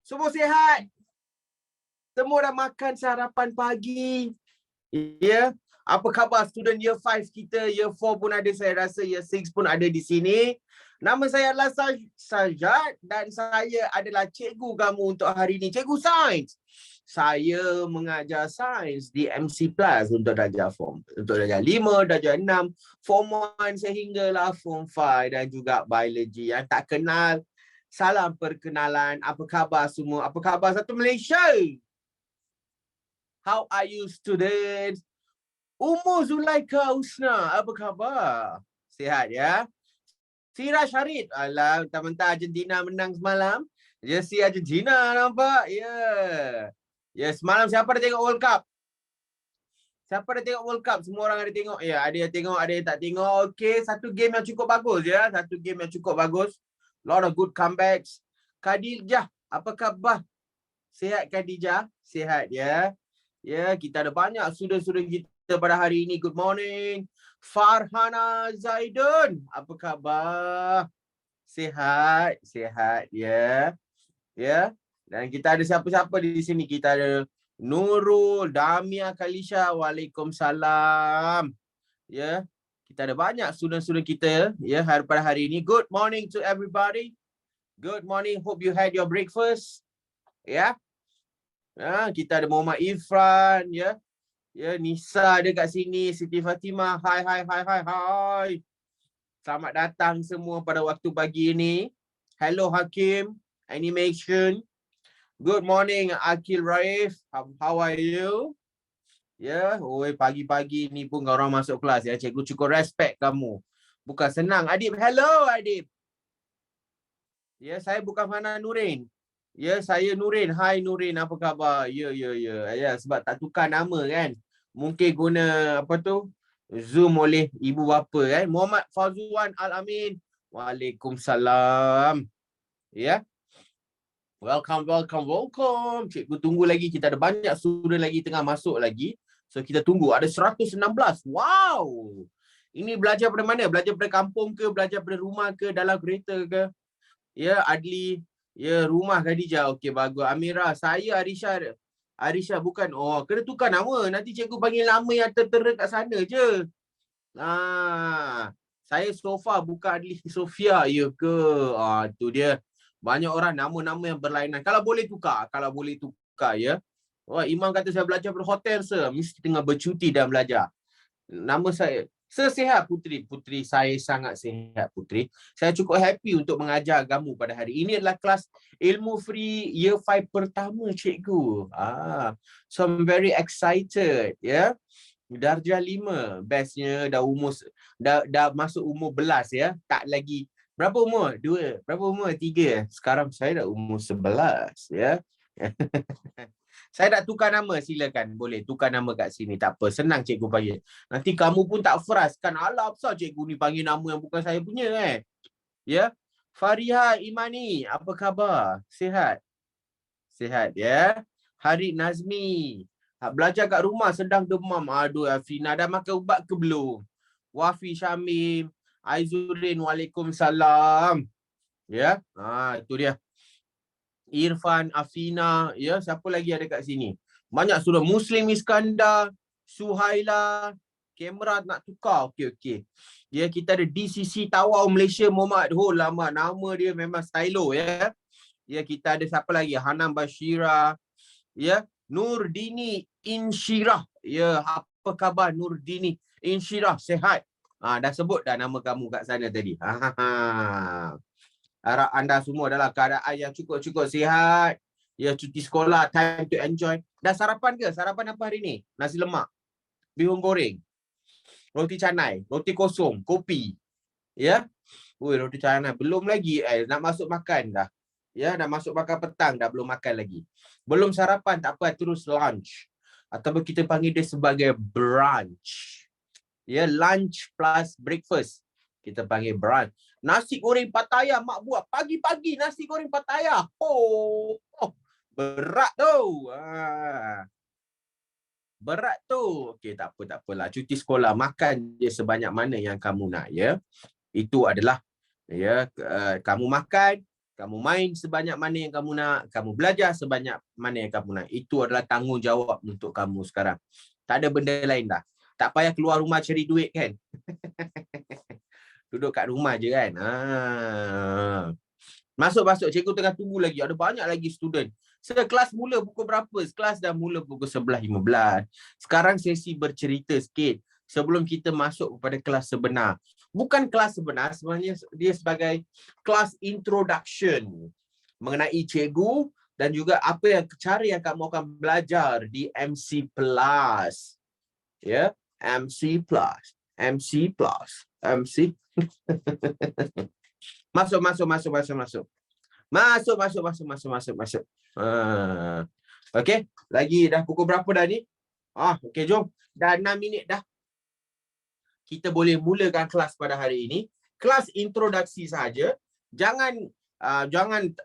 Semua sihat? Semua dah makan sarapan pagi? Ya. Apa khabar student year 5 kita? Year 4 pun ada, saya rasa year 6 pun ada di sini. Nama saya adalah Sajat dan saya adalah cikgu kamu untuk hari ini. Cikgu Sains. Saya mengajar sains di MC Plus untuk darjah untuk darjah 5, darjah 6, form 1 sehinggalah form 5 dan juga biologi. Yang tak kenal, salam perkenalan. Apa khabar semua? Apa khabar satu Malaysia? How are you students? Zulaika Usna, apa khabar? Sihat ya? Fira Syarid, alah, mentah-mentah Argentina menang semalam. Jersey Argentina nampak? Ya. Ya, semalam siapa dah tengok World Cup? Siapa dah tengok World Cup? Semua orang ada tengok. Ya, ada yang tengok, ada yang tak tengok. Okey, satu game yang cukup bagus ya. Satu game yang cukup bagus. Lot of good comebacks. Khadijah, apa khabar? Sihat Khadijah? Sihat ya. Ya, kita ada banyak student-student kita pada hari ini. Good morning. Farhana Zaidun, apa khabar? Sihat, sihat ya. Ya. Dan kita ada siapa-siapa di sini? Kita ada Nurul, Damia, Kalisha. Waalaikumsalam. Ya. Kita ada banyak student-student kita ya pada hari ini. Good morning to everybody. Good morning. Hope you had your breakfast. Ya. Kita ada Muhammad Ifran ya. Ya, Nisa ada kat sini, Siti Fatimah. Hai. Selamat datang semua pada waktu pagi ini. Hello Hakim, Animation. Good morning Akil Raif. How are you? Ya, pagi-pagi ni pun orang masuk kelas ya. Cikgu cukup respect kamu. Bukan senang. Adib, hello Adib. Ya, saya bukan Fana Nurin. Ya, saya Nurin. Hai Nurin, apa khabar? Ya, sebab tak tukar nama kan. Mungkin guna apa tu? Zoom oleh ibu bapa kan. Muhammad Fazwan Al-Amin. Waalaikumsalam. Ya. Welcome. Cikgu tunggu lagi. Kita ada banyak student lagi tengah masuk lagi. So kita tunggu. Ada 116. Wow. Ini belajar pada mana? Belajar pada kampung ke? Belajar pada rumah ke? Dalam kereta ke? Ya, Adli. Ya, rumah Khadijah. Okey, bagus. Amira, saya Arisha bukan. Oh, kena tukar nama. Nanti cikgu panggil nama yang tertera kat sana je. Saya Sofa, bukan Adli Sofia. Ya ke? Itu dia. Banyak orang nama-nama yang berlainan. Kalau boleh tukar ya. Oh, Imam kata saya belajar pada hotel, sir. Mesti tengah bercuti dan belajar. Nama saya Sehat Putri. Putri, saya sangat sihat Putri. Saya cukup happy untuk mengajar kamu pada hari ini. Adalah kelas ilmu free year 5 pertama cikgu. So I'm very excited ya. Darjah 5. Bestnya dah masuk umur belas ya. Tak lagi. Berapa umur? 2. Berapa umur? 3. Sekarang saya dah umur 11 ya. Saya nak tukar nama, silakan. Boleh tukar nama kat sini. Tak apa, senang cikgu panggil. Nanti kamu pun tak frustkan. Alah, apa cikgu ni panggil nama yang bukan saya punya Ya. Fariha Imani, apa khabar? Sihat? Sihat ya. Harid Nazmi. Belajar kat rumah sedang demam. Aduh, Afina dah makan ubat ke belum? Wafi Syamim. Aizuddin, Waalaikumsalam. Ya. Itu dia. Irfan, Afina, ya, siapa lagi ada kat sini? Banyak sudah. Muslim Iskandar, Suhaila, kamera nak tukar. Okey. Ya, kita ada DCC Tawau Malaysia Muhammad. Lama nama dia memang stylo ya. Ya, kita ada siapa lagi? Hanam Bashira, ya, Nurdini Insyirah. Ya, apa khabar Nurdini Insyirah? Sihat? Dah sebut dah nama kamu kat sana tadi. Harap anda semua dalam keadaan yang cukup-cukup sihat. Ya, cuti sekolah, time to enjoy. Dah sarapan ke? Sarapan apa hari ni? Nasi lemak, bihun goreng, roti canai, roti kosong, kopi. Ya. Roti canai. Belum lagi. Nak masuk makan dah. Ya, dah masuk makan petang dah, belum makan lagi. Belum sarapan, tak apa, terus lunch. Ataupun kita panggil dia sebagai brunch. Ya, lunch plus breakfast. Kita panggil brunch. Nasi goreng Pattaya mak buat. Pagi-pagi nasi goreng Pattaya. Berat tu. Berat tu. Okey, tak apalah. Cuti sekolah, makan je sebanyak mana yang kamu nak ya. Itu adalah ya, kamu makan, Kamu main sebanyak mana yang kamu nak, kamu belajar sebanyak mana yang kamu nak. Itu adalah tanggungjawab untuk kamu sekarang. Tak ada benda lain dah. Tak payah keluar rumah cari duit kan. Duduk kat rumah je kan. Masuk-masuk, cikgu tengah tunggu lagi. Ada banyak lagi student. Kelas mula pukul berapa? Kelas dah mula pukul 11.15. Sekarang sesi bercerita sikit sebelum kita masuk kepada kelas sebenar. Bukan kelas sebenar, sebenarnya dia sebagai kelas introduction mengenai cikgu dan juga apa yang cara yang kamu akan belajar di MC Plus. Ya, MC Plus. MC Plus. MC. Masuk. Okey, lagi dah pukul berapa dah ni? Okey, jom. Dah 6 minit dah. Kita boleh mulakan kelas pada hari ini. Kelas introduksi saja. Jangan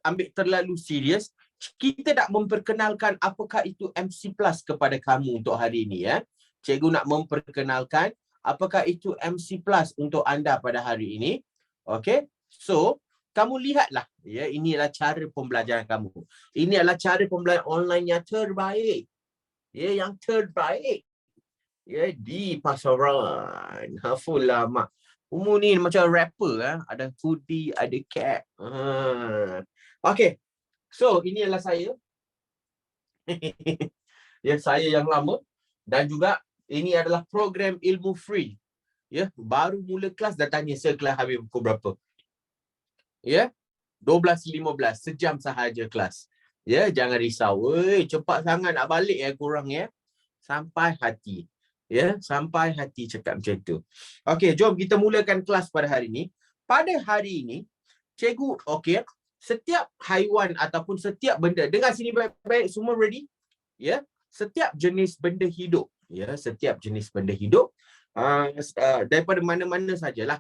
ambil terlalu serius. Kita nak memperkenalkan apakah itu MC Plus kepada kamu untuk hari ini ya. Cikgu nak memperkenalkan apakah itu MC Plus untuk anda pada hari ini. Okey. So, kamu lihatlah ya, ini adalah cara pembelajaran kamu. Ini adalah cara pembelajaran online yang terbaik. Ya, yang terbaik. Ya, di pasaran. Hafulah mak. Umur ni macam rapper ada hoodie, ada cap. Okey. So, ini adalah saya. Ya, saya yang lama dan juga ini adalah program ilmu free. Ya, baru mula kelas dah tanya saya kelas habis pukul berapa. Ya. 12.15 sejam sahaja kelas. Ya, jangan risau. Woi, cepat sangat nak balik korang ya. Sampai hati. Ya, sampai hati cakap macam tu. Okey, jom kita mulakan kelas pada hari ini. Pada hari ini, cikgu setiap haiwan ataupun setiap benda, dengar sini baik-baik, semua ready? Ya, setiap jenis benda hidup, ya, setiap jenis benda hidup daripada mana-mana sajalah.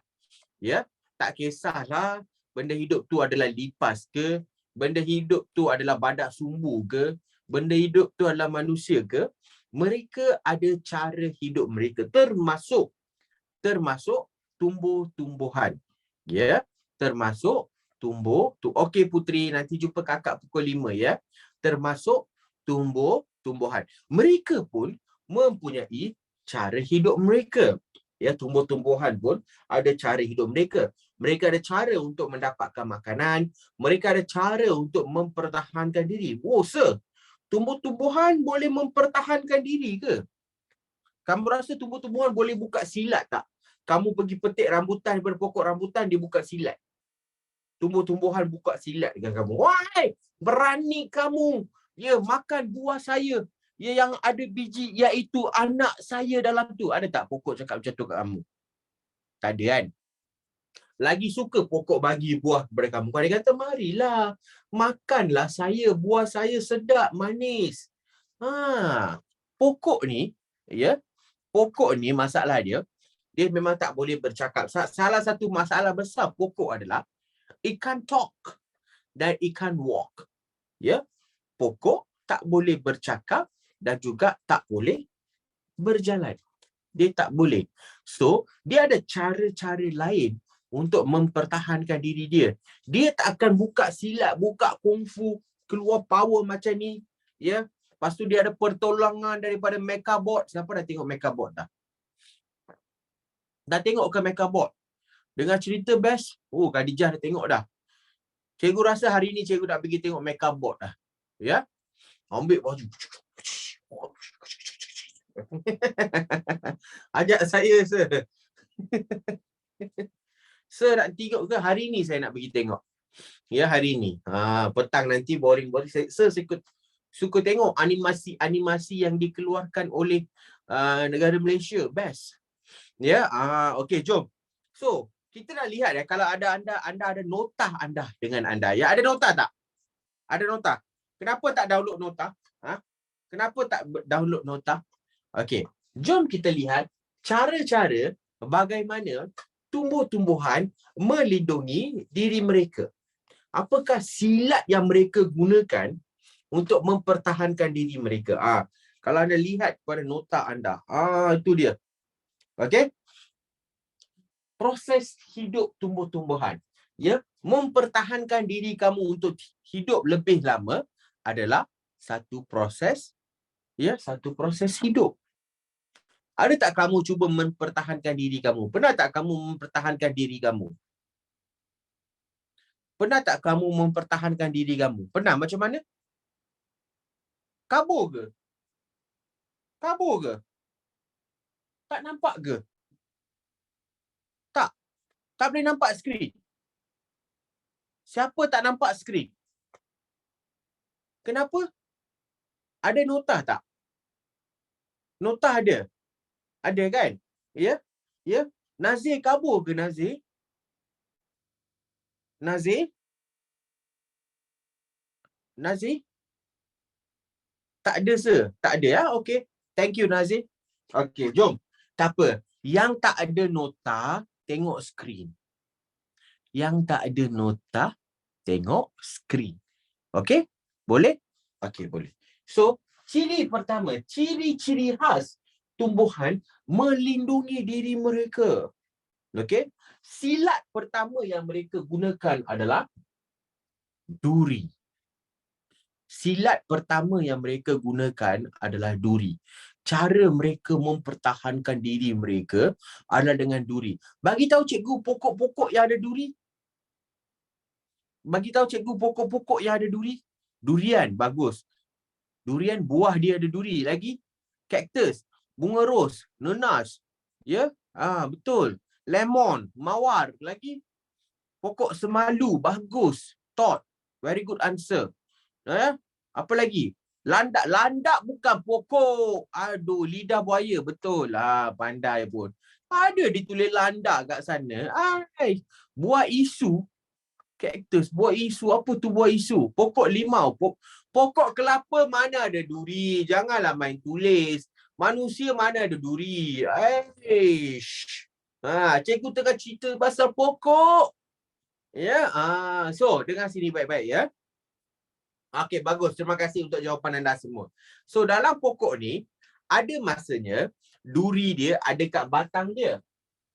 Ya, tak kisahlah benda hidup tu adalah lipas ke, benda hidup tu adalah badak sumbu ke, benda hidup tu adalah manusia ke, mereka ada cara hidup mereka, termasuk tumbuh-tumbuhan. Ya, termasuk okey Putri, nanti jumpa kakak pukul 5 ya. Termasuk tumbuh-tumbuhan. Mereka pun mempunyai cara hidup mereka. Ya, tumbuh-tumbuhan pun ada cara hidup mereka. Mereka ada cara untuk mendapatkan makanan, mereka ada cara untuk mempertahankan diri. Sir, tumbuh-tumbuhan boleh mempertahankan diri ke? Kamu rasa tumbuh-tumbuhan boleh buka silat tak? Kamu pergi petik rambutan daripada pokok rambutan, dia buka silat. Tumbuh-tumbuhan buka silat dengan kamu. Wahai, berani kamu makan buah saya yang ada biji, iaitu anak saya dalam tu. Ada tak pokok cakap macam tu kat kamu? Tak ada kan? Lagi suka pokok bagi buah kepada kamu. Dia kata, marilah, makanlah saya, buah saya sedap, manis. Pokok ni, pokok ni masalah dia memang tak boleh bercakap. Salah satu masalah besar pokok adalah it can't talk dan it can't walk. Ya, pokok tak boleh bercakap dan juga tak boleh berjalan. Dia tak boleh. So, dia ada cara-cara lain untuk mempertahankan diri dia. Dia tak akan buka silat, buka kungfu, keluar power macam ni. Ya. Lepas tu dia ada pertolongan daripada Mechabot. Siapa dah tengok Mechabot dah? Dah tengok ke Mechabot? Dengar cerita best? Khadijah dah tengok dah. Cikgu rasa hari ni cikgu nak pergi tengok Mechabot dah. Ya. Ambil baju. Ajak saya, sir. Sir nak tengok ke? Hari ni saya nak pergi tengok. Ya, hari ni. Petang nanti boring-boring. Saya suka tengok animasi yang dikeluarkan oleh negara Malaysia. Best. Ya, okey, jom. So, kita nak lihat kalau ada anda ada notah anda dengan anda. Ya, ada notah tak? Ada notah. Kenapa tak download notah? Kenapa tak download notah? Okey, jom kita lihat cara-cara bagaimana tumbuh-tumbuhan melindungi diri mereka. Apakah silat yang mereka gunakan untuk mempertahankan diri mereka? Kalau anda lihat pada nota anda, itu dia. Okey? Proses hidup tumbuh-tumbuhan. ya, mempertahankan diri kamu untuk hidup lebih lama adalah satu proses, ya, satu proses hidup. Ada tak kamu cuba mempertahankan diri kamu? Pernah tak kamu mempertahankan diri kamu? Pernah tak kamu mempertahankan diri kamu? Pernah? Macam mana? Kabur ke? Kabur ke? Tak nampak ke? Tak. Tak boleh nampak skrin. Siapa tak nampak skrin? Kenapa? Ada notah tak? Notah ada. Ada kan? Ya? Ya? Nazir kabur ke Nazir? Nazir? Nazir? Tak ada tak ada ya? Okey. Thank you Nazir. Okey, jom. Tak apa. Yang tak ada nota, tengok skrin. Yang tak ada nota, tengok skrin. Okey? Boleh? Okey, boleh. So, ciri pertama, ciri-ciri khas tumbuhan melindungi diri mereka. Okey? Silat pertama yang mereka gunakan adalah duri. Silat pertama yang mereka gunakan adalah duri. Cara mereka mempertahankan diri mereka adalah dengan duri. Bagi tahu cikgu pokok-pokok yang ada duri. Bagi tahu cikgu pokok-pokok yang ada duri. Durian, bagus. Durian buah dia ada duri. Lagi kaktus, bunga ros, nenas. Ya? Betul. Lemon, mawar. Lagi pokok semalu, bagus. Tot. Very good answer. Apa lagi? Landak. Landak bukan pokok. Aduh, lidah buaya. Betul. Pandai pun. Ada ditulis landak kat sana. Buah isu. Kaktus. Buah isu. Apa tu buah isu? Pokok limau. Pokok kelapa mana ada duri? Janganlah main tulis. Manusia mana ada duri? Cikgu tengah cerita pasal pokok. Ya. So, dengar sini baik-baik ya. Okey, bagus. Terima kasih untuk jawapan anda semua. So, dalam pokok ni, ada masanya duri dia ada kat batang dia.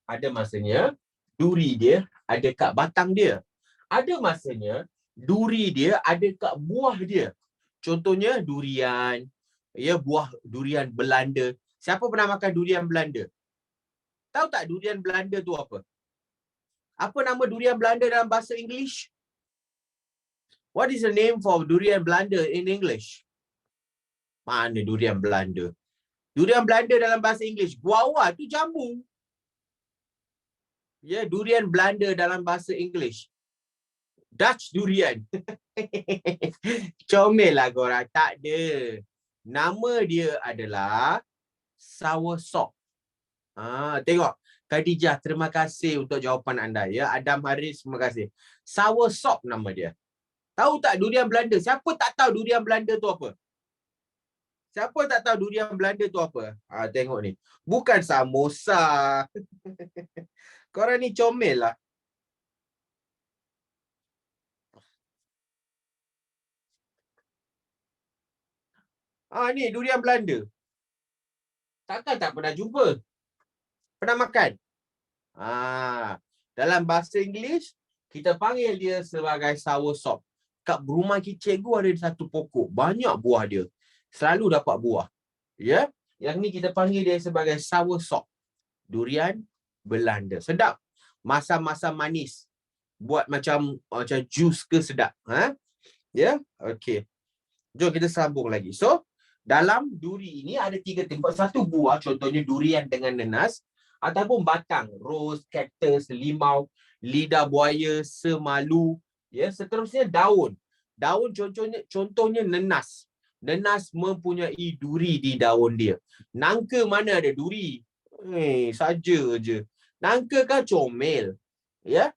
Ada masanya duri dia ada kat batang dia. Ada masanya duri dia ada kat buah dia. Contohnya durian, ya, buah durian Belanda. Siapa pernah makan durian Belanda? Tahu tak durian Belanda tu apa? Apa nama durian Belanda dalam bahasa English? What is the name for durian Belanda in English? Mana durian Belanda? Durian Belanda dalam bahasa English, guava tu jambu. Ya, durian Belanda dalam bahasa English, Dutch durian. Comel lah korang. Tak ada. Nama dia adalah soursop. Tengok. Khadijah, terima kasih untuk jawapan anda. Ya, Adam Haris, terima kasih. Soursop nama dia. Tahu tak durian Belanda? Siapa tak tahu durian Belanda tu apa? Siapa tak tahu durian Belanda tu apa? Tengok ni. Bukan samosa. Korang ni comel lah. Ni durian Belanda. Takkan tak pernah jumpa? Pernah makan? Dalam bahasa Inggeris, kita panggil dia sebagai soursop. Kat rumah cikgu ada satu pokok. Banyak buah dia. Selalu dapat buah. Ya? Yang ni kita panggil dia sebagai soursop. Durian Belanda. Sedap. Masam-masam manis. Buat macam jus ke sedap. Ya? Okey. Jom kita sambung lagi. So, dalam duri ini ada 3 tempat. Satu buah, contohnya durian dengan nenas. Ataupun batang, ros, kaktus, limau, lidah buaya, semalu. Ya, seterusnya daun. Daun contohnya nenas. Nenas mempunyai duri di daun dia. Nangka mana ada duri? Saja je. Nangka kan comel. Ya?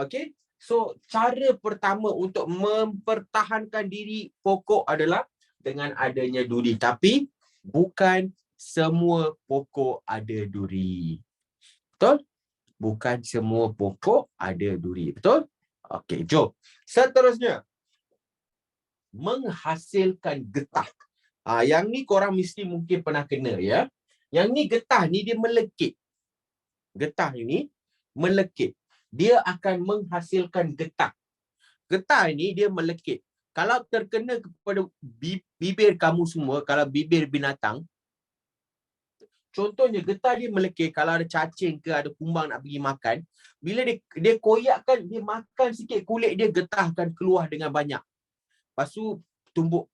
Okey. So, cara pertama untuk mempertahankan diri pokok adalah dengan adanya duri. Tapi, bukan semua pokok ada duri. Betul? Bukan semua pokok ada duri. Betul? Okey, jom. Seterusnya, menghasilkan getah. Yang ni korang mesti mungkin pernah kena ya. Yang ni getah ni dia melekit. Getah ini melekit. dia akan menghasilkan getah. Getah ini dia melekit. Kalau terkena kepada bibir kamu semua, kalau bibir binatang, contohnya getah dia melekit, kalau ada cacing ke ada kumbang nak pergi makan, bila dia koyakkan, dia makan sikit kulit dia, getah akan keluar dengan banyak. Lepas tu tumbuk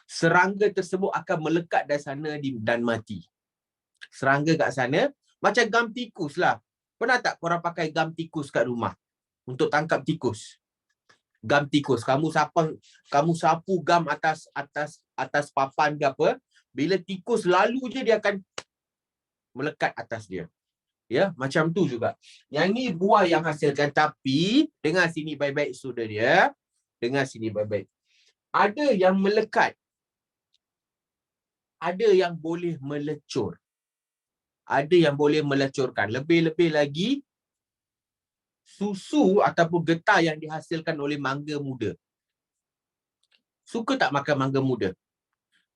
serangga tersebut akan melekat dari sana dan mati. Serangga kat sana macam gam tikus lah. Pernah tak korang pakai gam tikus kat rumah untuk tangkap tikus? Gam tikus, kamu sapu gam atas papan ke apa, bila tikus lalu je dia akan melekat atas dia. Ya, macam tu juga. Yang ni buah yang hasilkan, tapi dengar sini baik-baik saudara dia. Dengar sini baik-baik. Ada yang melekat. Ada yang boleh melecur. Ada yang boleh melecurkan. Lebih-lebih lagi susu ataupun getah yang dihasilkan oleh mangga muda. Suka tak makan mangga muda?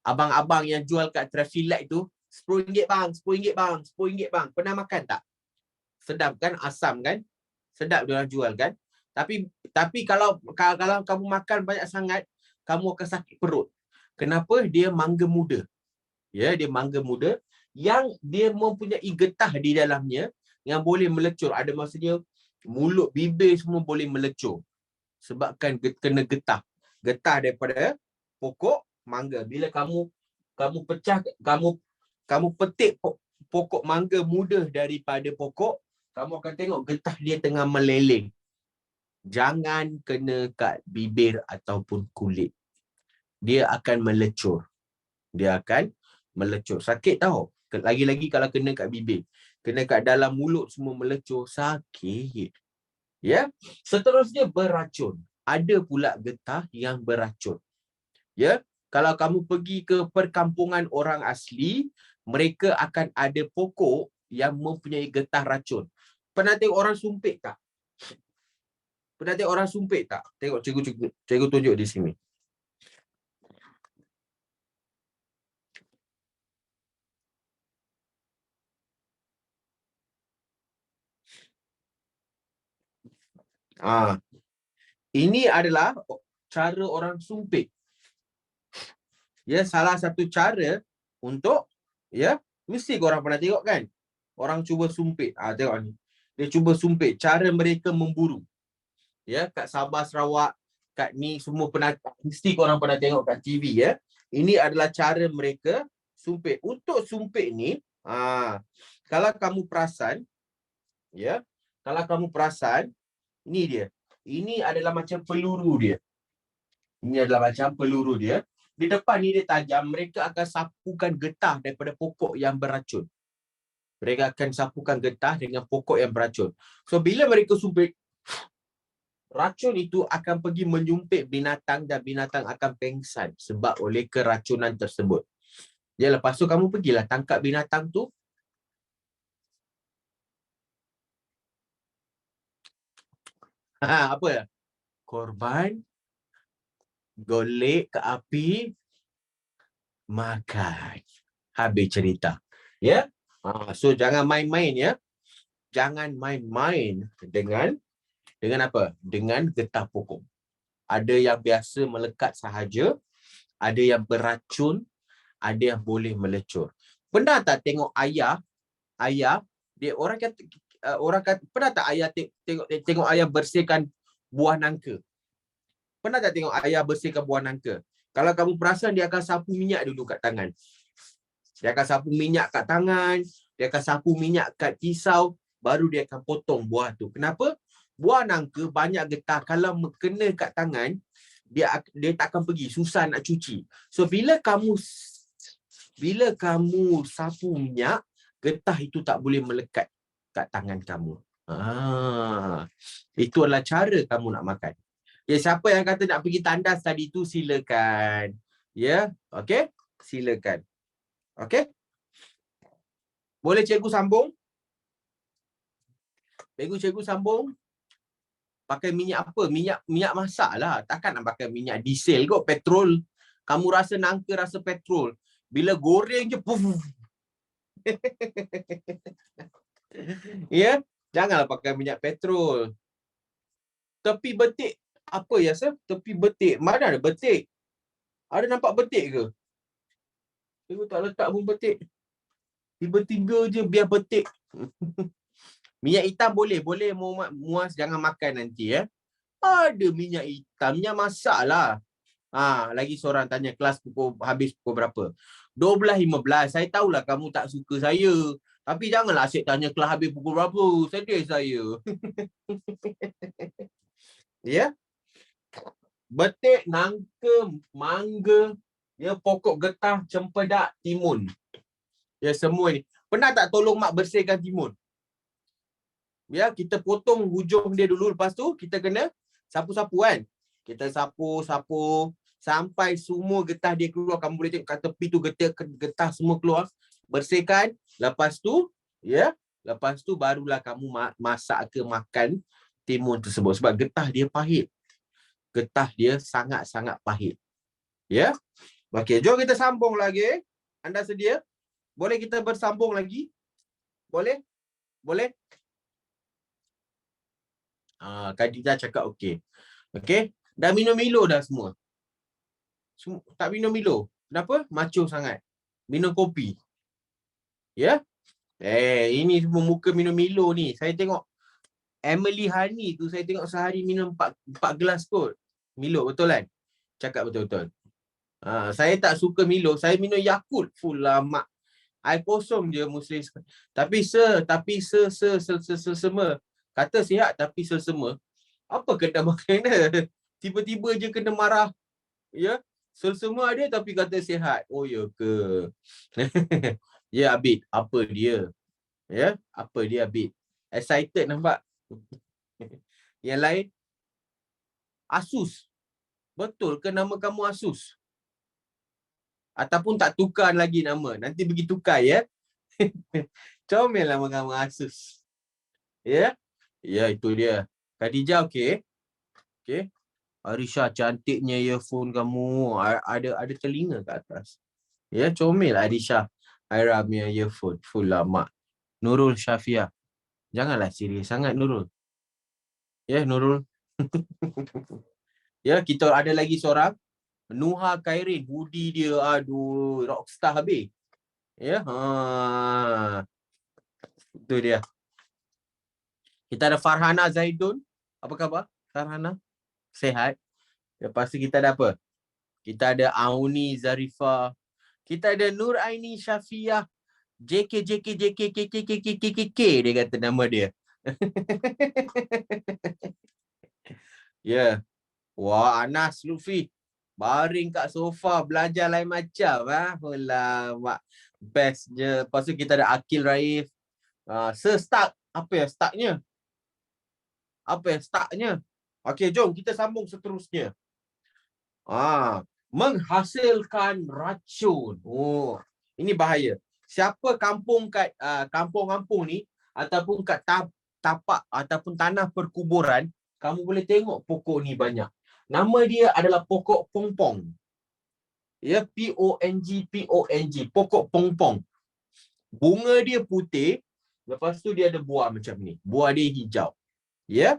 Abang-abang yang jual kat traffic light tu, RM10 bang, RM10 bang, RM10 bang. Pernah makan tak? Sedap kan? Asam kan? Sedap dia orang jual kan? Tapi kalau kamu makan banyak sangat, kamu akan sakit perut. Kenapa? Dia mangga muda. Ya, dia mangga muda yang dia mempunyai getah di dalamnya yang boleh melecur. Ada maksudnya mulut, bibir semua boleh melecur. Sebabkan kena getah. Getah daripada pokok mangga. Bila kamu pecah, kamu petik pokok mangga muda daripada pokok, kamu akan tengok getah dia tengah meleleh. Jangan kena kat bibir ataupun kulit. Dia akan melecur. Dia akan melecur. Sakit tau. Lagi-lagi kalau kena kat bibir. Kena kat dalam mulut semua melecur. Sakit. Ya. Seterusnya beracun. Ada pula getah yang beracun. Ya. Kalau kamu pergi ke perkampungan orang asli, mereka akan ada pokok yang mempunyai getah racun. Pernah tengok orang sumpit tak? Pernah tengok orang sumpit tak? Tengok cikgu tunjuk di sini. Ini adalah cara orang sumpit. Ya, salah satu cara untuk, ya, mesti korang pernah tengok kan? Orang cuba sumpit. Tengok ni. Dia cuba sumpit. Cara mereka memburu. Ya, kat Sabah, Sarawak, kat ni semua pernah, mesti korang pernah tengok kat TV ya. Ini adalah cara mereka sumpit. Untuk sumpit ni, kalau kamu perasan, ya, kalau kamu perasan, ini dia. Ini adalah macam peluru dia. Ini adalah macam peluru dia. Di depan ni dia tajam. Mereka akan sapukan getah daripada pokok yang beracun. Mereka akan sapukan getah dengan pokok yang beracun. So, bila mereka sumpit, racun itu akan pergi menyumpit binatang dan binatang akan pengsan sebab oleh keracunan tersebut. Ya, lepas tu kamu pergilah tangkap binatang tu. Apa? Korban golek ke api, makan. Habis cerita. Ya? So jangan main-main ya. Jangan main-main dengan apa? Dengan getah pokok. Ada yang biasa melekat sahaja, ada yang beracun, ada yang boleh melecur. Pernah tak tengok ayah dia orang kata pernah tak ayah tengok ayah bersihkan buah nangka? Pernah tak tengok ayah bersihkan buah nangka? Kalau kamu perasan, dia akan sapu minyak dulu kat tangan. Dia akan sapu minyak kat tangan, dia akan sapu minyak kat pisau, baru dia akan potong buah tu. Kenapa? Buah nangka banyak getah. Kalau kena kat tangan, dia tak akan pergi. Susah nak cuci. So, bila kamu sapu minyak, getah itu tak boleh melekat kat tangan kamu. Itu adalah cara kamu nak makan. Ya, siapa yang kata nak pergi tandas tadi tu, silakan. Ya, okey? Silakan. Okey? Boleh cikgu sambung? Cikgu sambung. Pakai minyak apa? Minyak masak lah. Takkan nak pakai minyak diesel kot, petrol. Kamu rasa nangka rasa petrol. Bila goreng je, puff. Ya? Janganlah pakai minyak petrol. Tepi betik. Apa ya, Sir? Tepi betik. Mana ada betik? Ada nampak betik ke? Aku tak letak pun betik. Tiba-tiba je biar betik. Minyak hitam boleh. Boleh muas jangan makan nanti ya. Ada minyak hitam. Minyak masak lah. Lagi seorang tanya kelas habis pukul berapa? 12.15. Saya tahulah kamu tak suka saya. Tapi janganlah asyik tanya kelas habis pukul berapa. Sedih saya. Ya. Betik, nangka, mangga, ya, pokok getah, cempedak, timun. Ya, semua ni. Pernah tak tolong mak bersihkan timun? Ya, kita potong hujung dia dulu. Lepas tu, kita kena sapu-sapu kan? Kita sapu-sapu sampai semua getah dia keluar. Kamu boleh tengok kat tepi tu getah semua keluar. Bersihkan. Lepas tu, ya, lepas tu barulah kamu masak ke makan timun tersebut. Sebab getah dia pahit. Getah dia sangat-sangat pahit. Ya. Okey, jom kita sambung lagi. Anda sedia? Boleh kita bersambung lagi? Boleh? Boleh? Khadijah cakap okey. Okey? Dah minum Milo dah semua? Tak minum Milo. Kenapa? Macho sangat. Minum kopi. Ya? Ini semua muka minum Milo ni. Saya tengok Emily Honey tu, saya tengok sehari minum 4 gelas kot. Milo, betul kan? Cakap betul-betul. Saya tak suka Milo. Saya minum Yakult full lah, mak. Air kosong je Muslim. Tapi sesama. Kata sihat tapi sesama. Apa kena makna? Tiba-tiba je kena marah. Ya. Sesama ada tapi kata sihat. Oh ya ke? Ya Abid, apa dia? Ya, apa dia Abid? Excited nampak? Yang lain? Asus. Betul ke nama kamu Asus? Ataupun tak tukar lagi nama. Nanti pergi tukar ya. Comel nama kamu Asus. Ya? Ya, itu dia. Khadijah okey. Okey. Arisha, cantiknya earphone kamu. Ada telinga kat atas. Ya, comel Arisha. Aira punya earphone. Full lama. Nurul Syafia. Janganlah serius sangat Nurul. Ya, Nurul. Ya, kita ada lagi seorang. Nuha Khairin. Hoodie dia. Aduh, rockstar habis. Ya, itu dia. Kita ada Farhana Zaidun. Apa khabar? Farhana? Sehat? Lepas tu kita ada apa? Kita ada Auni Zarifa. Kita ada Nur Aini Syafiah. JK dia kata nama dia. Ya. Wah, Anas Lufi. Baring kat sofa belajar lain macam. Mak. Best je. Lepas tu kita ada Akil Raif. Start. Apa ya startnya? Okey, jom kita sambung seterusnya. Menghasilkan racun. Oh, ini bahaya. Siapa kampung-kampung ni ataupun kat tapak ataupun tanah perkuburan, kamu boleh tengok pokok ni banyak. Nama dia adalah pokok pongpong. Ya, PONG. Pokok pongpong. Bunga dia putih, lepas tu dia ada buah macam ni. Buah dia hijau. Ya.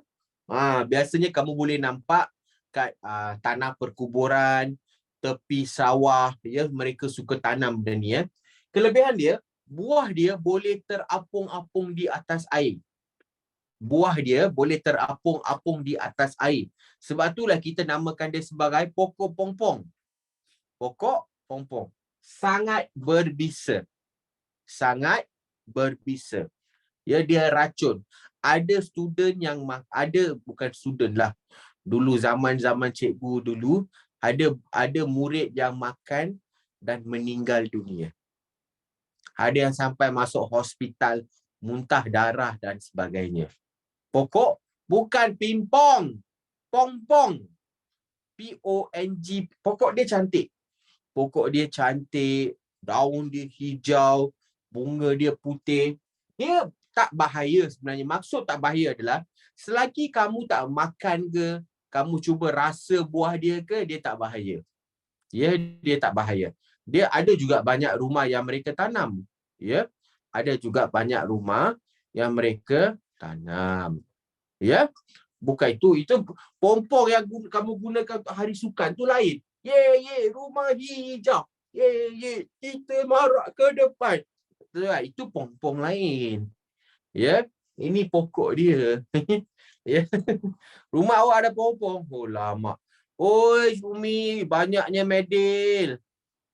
Biasanya kamu boleh nampak kat tanah perkuburan, tepi sawah, ya, mereka suka tanam benda ni ya. Kelebihan dia, buah dia boleh terapung-apung di atas air. Buah dia boleh terapung-apung di atas air. Sebab itulah kita namakan dia sebagai pokok pongpong. Pokok pongpong. Sangat berbisa. Sangat berbisa. Ya, dia racun. Ada student yang bukan student lah. Dulu zaman-zaman cikgu dulu ada murid yang makan dan meninggal dunia. Ada yang sampai masuk hospital, muntah darah dan sebagainya. Pokok bukan pimpong. Pongpong. PONG. Pokok dia cantik. Pokok dia cantik, daun dia hijau, bunga dia putih. Dia tak bahaya sebenarnya. Maksud tak bahaya adalah selagi kamu tak makan ke, kamu cuba rasa buah dia ke, dia tak bahaya. Ya, dia tak bahaya. Dia ada juga banyak rumah yang mereka tanam. Ya, ada juga banyak rumah yang mereka tanam. Ya. Bukan itu pompong yang kamu gunakan untuk hari sukan tu lain. Rumah hijau. Kita marak ke depan. Itu pompong lain. Ya. Ini pokok dia. Ya. Rumah awak ada pompong. Oh lama. Oi Syumi, banyaknya medil.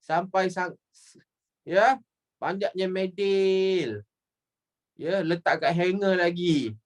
Sampai ya, banyaknya medil. Ya, letak kat hanger lagi.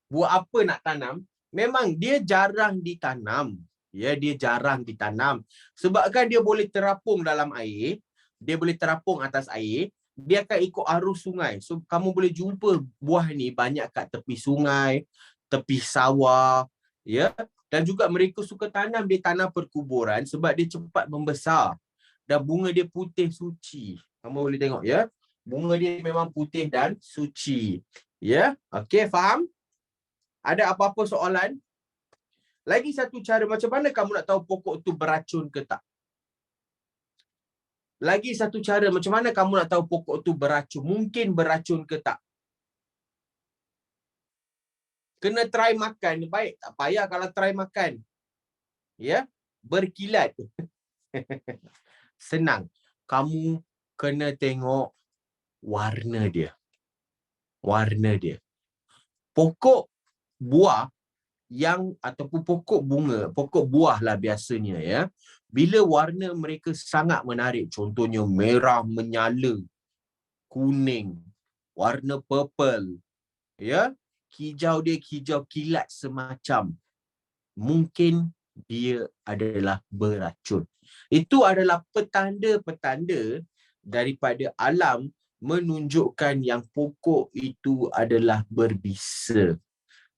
Buat apa nak tanam? Memang dia jarang ditanam. Ya, dia jarang ditanam. Sebabkan dia boleh terapung dalam air, dia boleh terapung atas air, dia akan ikut arus sungai. So, kamu boleh jumpa buah ni banyak kat tepi sungai, tepi sawah, ya. Dan juga mereka suka tanam di tanah perkuburan sebab dia cepat membesar. Dan bunga dia putih suci. Kamu boleh tengok ya. Bunga dia memang putih dan suci. Ya, okey, faham? Ada apa-apa soalan? Lagi satu cara, macam mana kamu nak tahu pokok tu beracun ke tak? Lagi satu cara, macam mana kamu nak tahu pokok tu beracun? Mungkin beracun ke tak? Kena try makan. Baik, tak payah kalau try makan. Ya, berkilat. Senang. Kamu kena tengok warna dia. Warna dia. Pokok buah yang ataupun pokok bunga, pokok buah lah biasanya ya. Bila warna mereka sangat menarik, contohnya merah menyala, kuning, warna purple, ya, hijau dia hijau kilat semacam, mungkin dia adalah beracun. Itu adalah petanda-petanda daripada alam menunjukkan yang pokok itu adalah berbisa.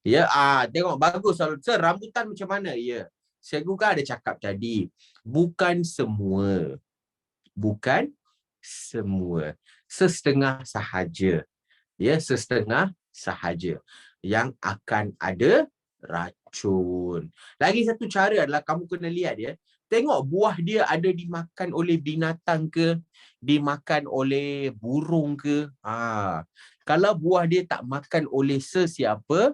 Ya, tengok bagus. Sir, rambutan macam mana? Ya. Cikgu kan ada cakap tadi, bukan semua. Bukan semua. Sesetengah sahaja. Ya, sesetengah sahaja yang akan ada racun. Lagi satu cara adalah kamu kena lihat ya. Tengok buah dia ada dimakan oleh binatang ke, dimakan oleh burung ke. Kalau buah dia tak makan oleh sesiapa,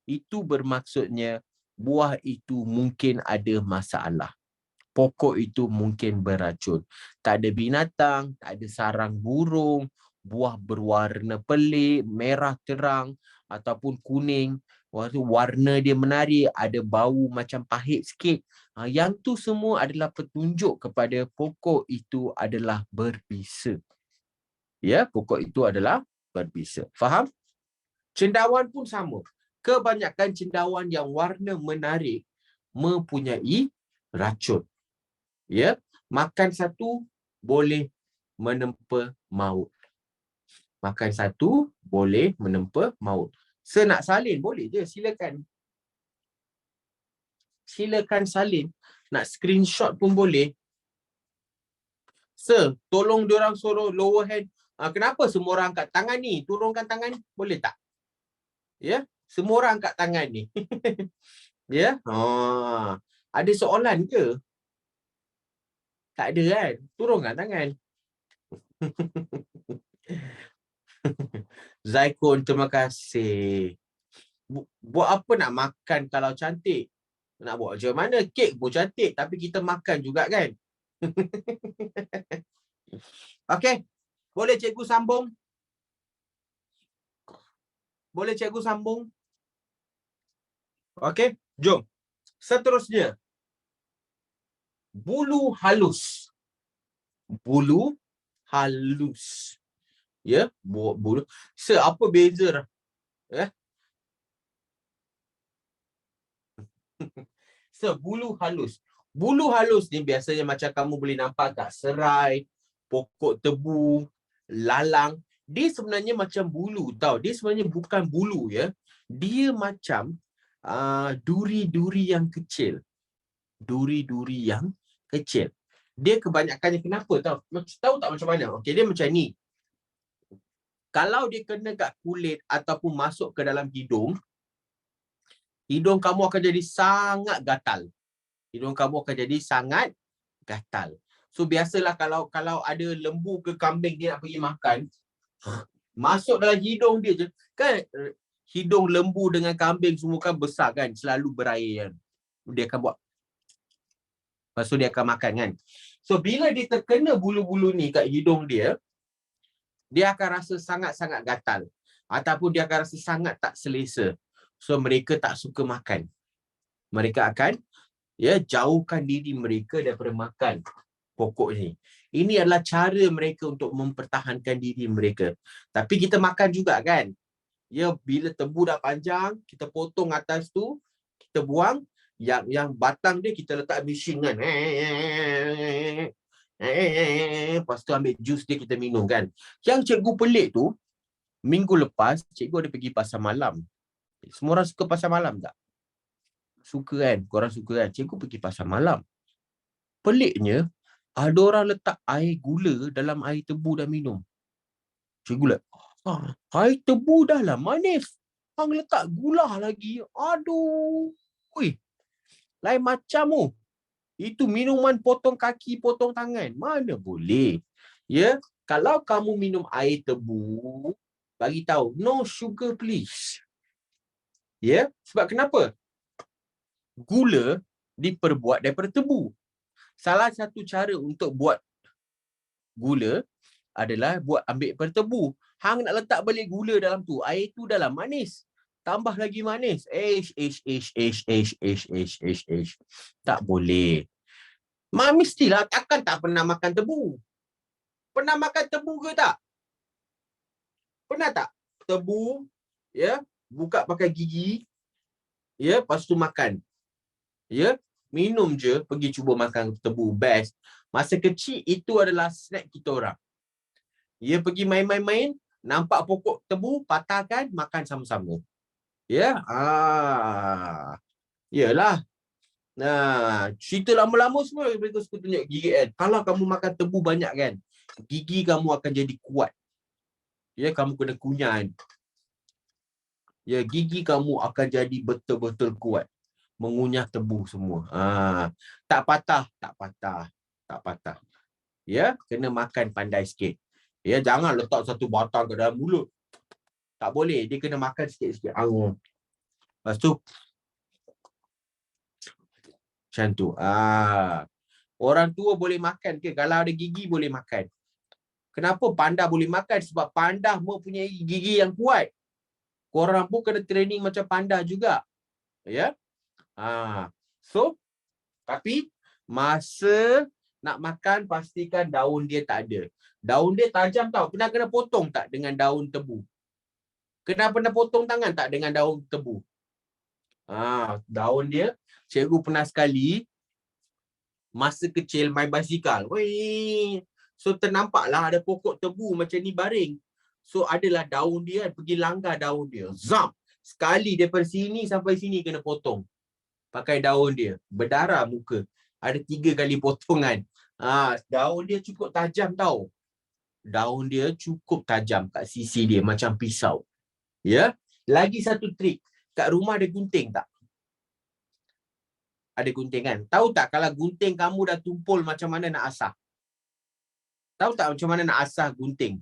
itu bermaksudnya buah itu mungkin ada masalah. Pokok itu mungkin beracun. Tak ada binatang, tak ada sarang burung, buah berwarna pelik, merah terang ataupun kuning. Warna dia menarik, ada bau macam pahit sikit. Yang tu semua adalah petunjuk kepada pokok itu adalah berbisa. Ya, pokok itu adalah berbisa. Faham? Cendawan pun sama. Kebanyakan cendawan yang warna menarik mempunyai racun. Ya, makan satu boleh menempa maut. Makan satu boleh menempa maut. Nak salin boleh je, silakan. Silakan salin. Nak screenshot pun boleh. Sir, tolong diorang suruh lower hand. Kenapa semua orang angkat tangan ni? Turunkan tangan, boleh tak? Ya, semua orang angkat tangan ni. Ya. Ada soalan ke? Tak ada kan? Turunkan tangan. Zaikun, terima kasih. Buat apa nak makan kalau cantik? Nak buat macam mana? Kek pun cantik, tapi kita makan juga kan? Okey. Boleh cikgu sambung? Boleh cikgu sambung? Okey, jom. Seterusnya. Bulu halus. Bulu halus. Ya, bulu. Apa beza? Bulu halus. Bulu halus ni biasanya macam kamu boleh nampak kat serai, pokok tebu, lalang. Dia sebenarnya macam bulu tau. Dia sebenarnya bukan bulu ya. Dia macam duri-duri yang kecil. Duri-duri yang kecil. Dia kebanyakannya kenapa tau? Tahu tak macam mana? Okey, dia macam ni. Kalau dia kena kat kulit ataupun masuk ke dalam hidung, hidung kamu akan jadi sangat gatal. Hidung kamu akan jadi sangat gatal. So biasalah kalau ada lembu ke kambing dia nak pergi makan, Masuk dalam hidung dia je. Kan hidung lembu dengan kambing semua kan besar kan. Selalu berair kan. Dia akan buat. Lepas tu dia akan makan kan. So bila dia terkena bulu-bulu ni kat hidung dia, dia akan rasa sangat-sangat gatal. Ataupun dia akan rasa sangat tak selesa. So mereka tak suka makan. Mereka akan jauhkan diri mereka daripada makan pokok ni. Ini adalah cara mereka untuk mempertahankan diri mereka. Tapi kita makan juga kan. Bila tebu dah panjang, kita potong atas tu, kita buang, yang batang dia kita letak mesin kan. Lepas tu ambil jus dia kita minum kan. Yang cikgu pelik tu, minggu lepas cikgu ada pergi pasar malam. Semua orang suka pasar malam tak? Suka kan? Korang suka kan? Cikgu pergi pasar malam. Peliknya, ada orang letak air gula dalam air tebu dah minum. Cikgu air tebu dah lah manis. Hang letak gula lagi. Aduh. Ui. Lain macam tu. Itu minuman potong kaki, potong tangan. Mana boleh. Kalau kamu minum air tebu, bagi tahu, no sugar please. Sebab kenapa? Gula diperbuat daripada tebu. Salah satu cara untuk buat gula adalah buat ambil daripada tebu. Hang nak letak balik gula dalam tu, air tu dalam manis. Tambah lagi manis. Tak boleh. Mestilah takkan tak pernah makan tebu. Pernah makan tebu ke tak? Pernah tak? Tebu, buka pakai gigi, lepas tu makan. Minum je, pergi cuba makan tebu. Best. Masa kecil, itu adalah snack kita orang. Pergi main-main, nampak pokok tebu, patahkan, makan sama-sama. Yalah. Cerita lama-lama semua mereka suka tunjuk gigi kan. Kalau kamu makan tebu banyak kan, gigi kamu akan jadi kuat. Kamu kena kunyah kan. Gigi kamu akan jadi betul-betul kuat. Mengunyah tebu semua. Tak patah. Kena makan pandai sikit. Jangan letak satu batang ke dalam mulut. Tak boleh. Dia kena makan sikit-sikit. Lepas tu, macam tu. Orang tua boleh makan ke? Kalau ada gigi boleh makan. Kenapa panda boleh makan? Sebab panda mempunyai gigi yang kuat. Korang pun kena training macam panda juga. So, tapi masa nak makan, pastikan daun dia tak ada. Daun dia tajam tau. Pernah kena potong tak dengan daun tebu? Pernah potong tangan tak dengan daun tebu? Daun dia, cikgu pernah sekali, masa kecil main basikal. So, ternampaklah ada pokok tebu macam ni baring. So, adalah daun dia, pergi langgar daun dia. Zam! Sekali daripada sini sampai sini kena potong. Pakai daun dia. Berdarah muka. Ada 3 kali potongan. Daun dia cukup tajam tau. Daun dia cukup tajam kat sisi dia. Macam pisau. Lagi satu trik. Kat rumah ada gunting tak? Ada gunting kan? Tahu tak kalau gunting kamu dah tumpul macam mana nak asah? Tahu tak macam mana nak asah gunting?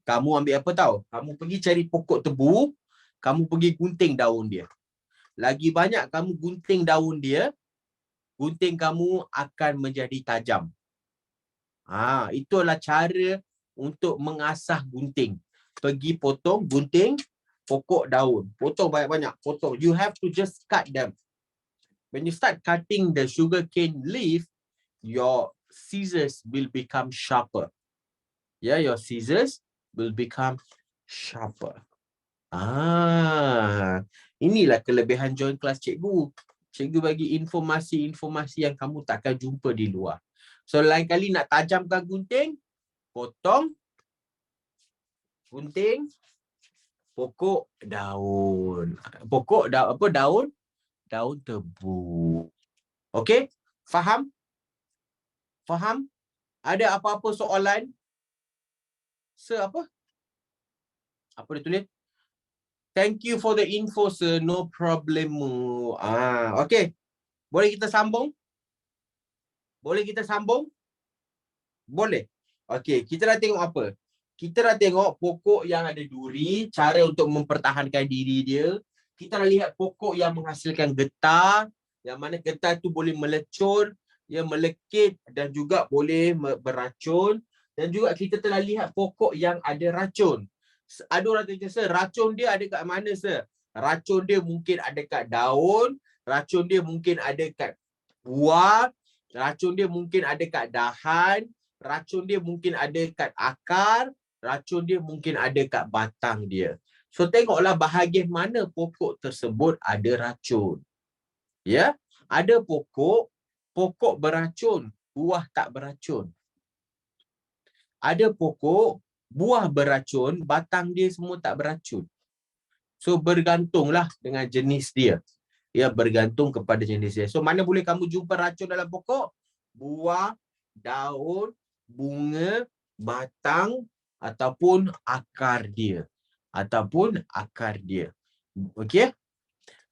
Kamu ambil apa tahu? Kamu pergi cari pokok tebu. Kamu pergi gunting daun dia. Lagi banyak kamu gunting daun dia, gunting kamu akan menjadi tajam. Itu adalah cara untuk mengasah gunting. Pergi potong, gunting, pokok daun. Potong banyak-banyak. Potong. You have to just cut them. When you start cutting the sugarcane leaf, your scissors will become sharper. Your scissors will become sharper. Inilah kelebihan join kelas cikgu. Cikgu bagi informasi-informasi yang kamu takkan jumpa di luar. So, lain kali nak tajamkan gunting, potong, gunting, pokok daun. Daun tebu. Okey? Faham? Ada apa-apa soalan? Apa dia tulis? Thank you for the info, sir. No problem. Okey. Boleh kita sambung? Boleh. Okey, kita dah tengok apa? Kita dah tengok pokok yang ada duri, cara untuk mempertahankan diri dia. Kita dah lihat pokok yang menghasilkan getah, yang mana getah tu boleh melecur, melekit dan juga boleh beracun. Dan juga kita telah lihat pokok yang ada racun. Ada orang tanya, sir, racun dia ada kat mana, sir? Racun dia mungkin ada kat daun, racun dia mungkin ada kat buah, racun dia mungkin ada kat dahan, racun dia mungkin ada kat akar, racun dia mungkin ada kat batang dia. So tengoklah bahagian mana pokok tersebut ada racun. Ya, ada pokok beracun, buah tak beracun. Ada pokok buah beracun, batang dia semua tak beracun. So bergantunglah dengan jenis dia. Ya, bergantung kepada jenis dia. So mana boleh kamu jumpa racun dalam pokok? Buah, daun, bunga, batang ataupun akar dia. Okey?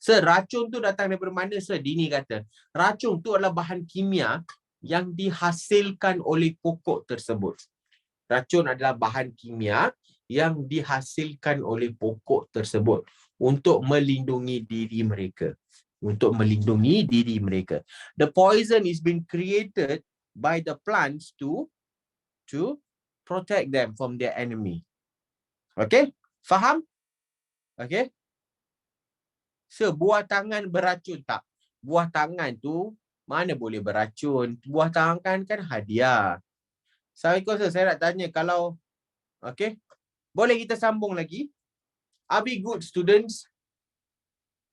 So racun tu datang daripada mana, Sir? Dini kata, racun tu adalah bahan kimia yang dihasilkan oleh pokok tersebut. Racun adalah bahan kimia yang dihasilkan oleh pokok tersebut untuk melindungi diri mereka. The poison is being created by the plants to protect them from their enemy. Okay? Faham? Okay? So, buah tangan beracun tak? Buah tangan tu mana boleh beracun? Buah tangan kan hadiah. Assalamualaikum, saya nak tanya kalau okay, boleh kita sambung lagi? Are we good students?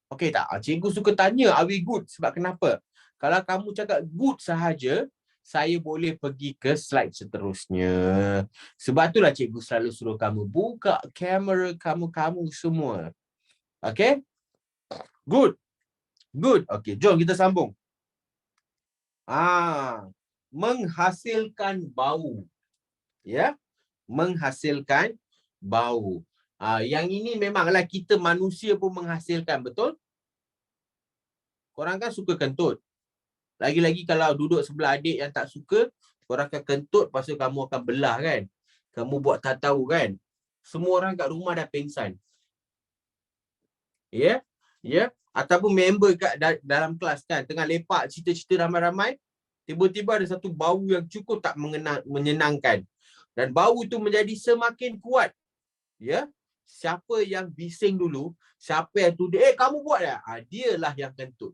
Okay tak? Cikgu suka tanya are we good? Sebab kenapa? Kalau kamu cakap good sahaja, saya boleh pergi ke slide seterusnya. Sebab itulah cikgu selalu suruh kamu buka kamera kamu semua. Okay? Good. Good. Okay, jom kita sambung. Menghasilkan bau. Ya? Menghasilkan bau. Yang ini memanglah kita manusia pun menghasilkan, betul? Korang kan suka kentut. Lagi-lagi kalau duduk sebelah adik yang tak suka, korang akan kentut, lepas tu kamu akan belah kan? Kamu buat tak tahu kan? Semua orang kat rumah dah pengsan. Ya? Ya? Ataupun member kat dalam kelas kan, tengah lepak cerita-cerita ramai-ramai, tiba-tiba ada satu bau yang cukup tak menyenangkan. Dan bau itu menjadi semakin kuat. Ya? Siapa yang bising dulu, siapa yang tuduh, kamu buat tak? Dialah yang kentut.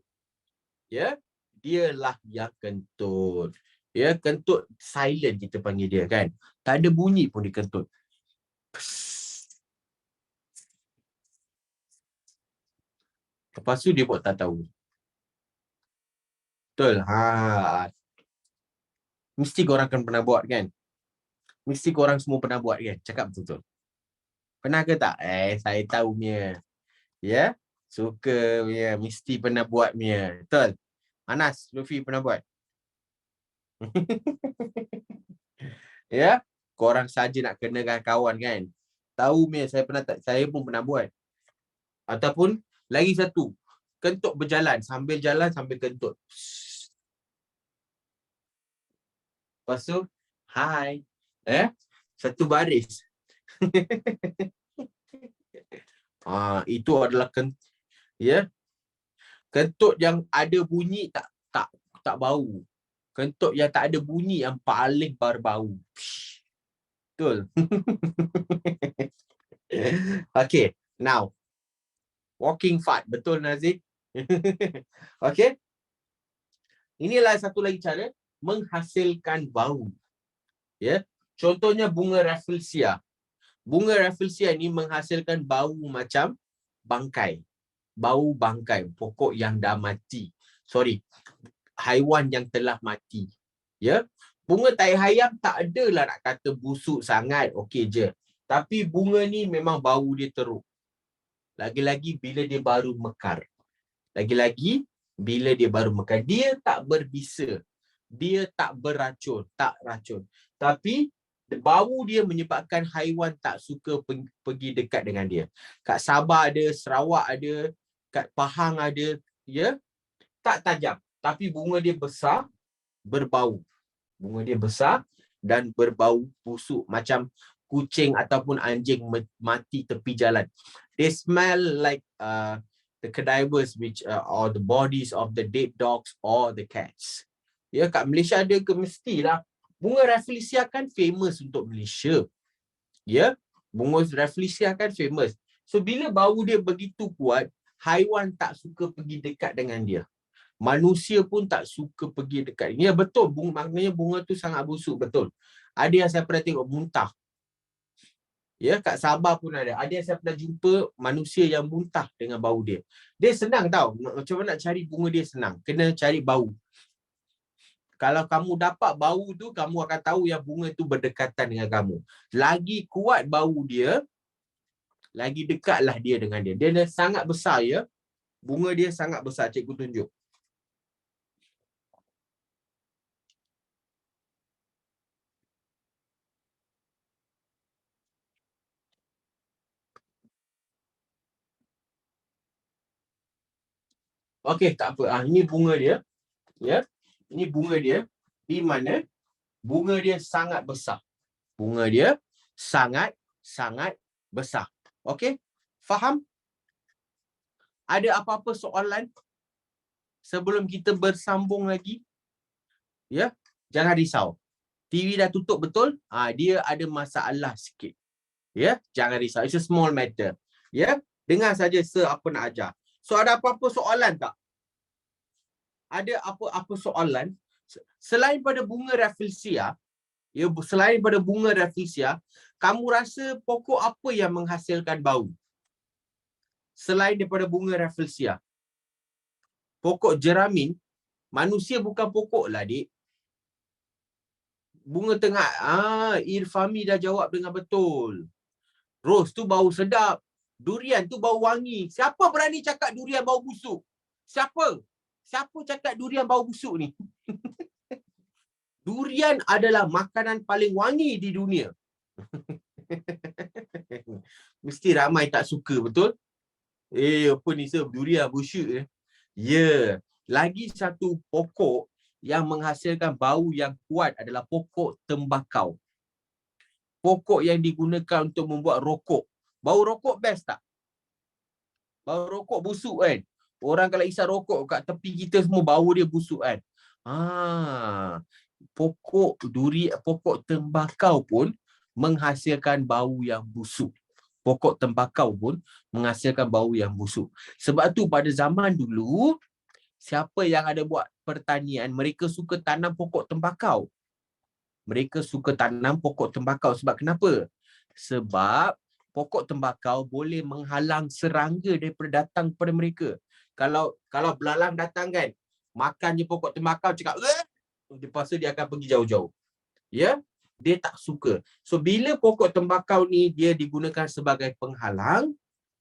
Ya? Dialah yang kentut. Ya, kentut silent kita panggil dia kan. Tak ada bunyi pun dia kentut. Lepas tu dia buat tak tahu. Betul. Mesti korang akan pernah buat kan? Mesti korang semua pernah buat kan? Cakap betul-betul. Pernah ke tak? Saya tahu punya. Ya? Suka punya. Mesti pernah buat punya. Betul? Anas, Luffy pernah buat? Ya? Korang saja nak kenakan kawan kan? Tahu punya, saya pun pernah buat. Ataupun lagi satu, kentut berjalan, sambil jalan sambil kentut. Lepas tu, hai. Satu baris. Itu adalah kentut yang ada bunyi tak bau. Kentut yang tak ada bunyi yang paling berbau. Betul. Okay, now. Walking fart. Betul, Nazik? Okay. Inilah satu lagi cara menghasilkan bau. Ya. Contohnya bunga rafflesia. Bunga rafflesia ni menghasilkan bau macam bangkai. Bau bangkai, pokok yang dah mati. Haiwan yang telah mati. Ya. Bunga tai hayam tak adalah nak kata busuk sangat, okey je. Tapi bunga ni memang bau dia teruk. Lagi-lagi bila dia baru mekar. Dia tak berbisa. Dia tak beracun, tak racun. Tapi bau dia menyebabkan haiwan tak suka pergi dekat dengan dia. Kat Sabah ada, Sarawak ada, kat Pahang ada, ya. Tak tajam, tapi bunga dia besar, berbau. Bunga dia besar dan berbau busuk macam kucing ataupun anjing mati tepi jalan. They smell like the cadavers or the bodies of the dead dogs or the cats. Ya, kat Malaysia ada ke? Mestilah. Bunga Rafflesia kan famous untuk Malaysia. Ya, bunga Rafflesia kan famous. So bila bau dia begitu kuat, haiwan tak suka pergi dekat dengan dia. Manusia pun tak suka pergi dekat. Ya betul, maknanya bunga tu sangat busuk, betul. Ada yang saya pernah tengok muntah. Ya, kat Sabah pun ada. Ada yang saya pernah jumpa manusia yang muntah dengan bau dia. Dia senang tau. Macam mana nak cari bunga dia senang. Kena cari bau. Kalau kamu dapat bau tu, kamu akan tahu yang bunga tu berdekatan dengan kamu. Lagi kuat bau dia, lagi dekatlah dia dengan dia. Dia sangat besar ya. Bunga dia sangat besar. Cikgu tunjuk. Okey, tak apa. Ini bunga dia. Ya. Ini bunga dia. Di mana bunga dia sangat besar. Bunga dia sangat besar. Okey? Faham? Ada apa-apa soalan sebelum kita bersambung lagi? Ya, jangan risau. TV dah tutup betul? Dia ada masalah sikit. Ya, jangan risau. It's a small matter. Ya, dengar saja apa nak ajar. So ada apa-apa soalan tak? Ada apa-apa soalan? Selain pada bunga Rafflesia, ya, selain pada bunga Rafflesia, kamu rasa pokok apa yang menghasilkan bau? Selain daripada bunga Rafflesia. Pokok jeramin, manusia bukan pokok lah, dik. Bunga tengah, Irfami dah jawab dengan betul. Ros tu bau sedap. Durian tu bau wangi. Siapa berani cakap durian bau busuk? Siapa? Siapa cakap durian bau busuk ni? Durian adalah makanan paling wangi di dunia. Mesti ramai tak suka, betul? Apa ni sir? Durian busuk. Ya. Lagi satu pokok yang menghasilkan bau yang kuat adalah pokok tembakau. Pokok yang digunakan untuk membuat rokok. Bau rokok best tak? Bau rokok busuk kan? Orang kalau isap rokok kat tepi kita semua bau dia busuk kan? Pokok tembakau pun menghasilkan bau yang busuk. Pokok tembakau pun menghasilkan bau yang busuk. Sebab tu pada zaman dulu, siapa yang ada buat pertanian, mereka suka tanam pokok tembakau. Mereka suka tanam pokok tembakau. Sebab kenapa? Sebab pokok tembakau boleh menghalang serangga daripada datang kepada mereka. Kalau belalang datang kan, makan je pokok tembakau, cakap, lepas tu dia akan pergi jauh-jauh. Ya? Dia tak suka. So, bila pokok tembakau ni dia digunakan sebagai penghalang,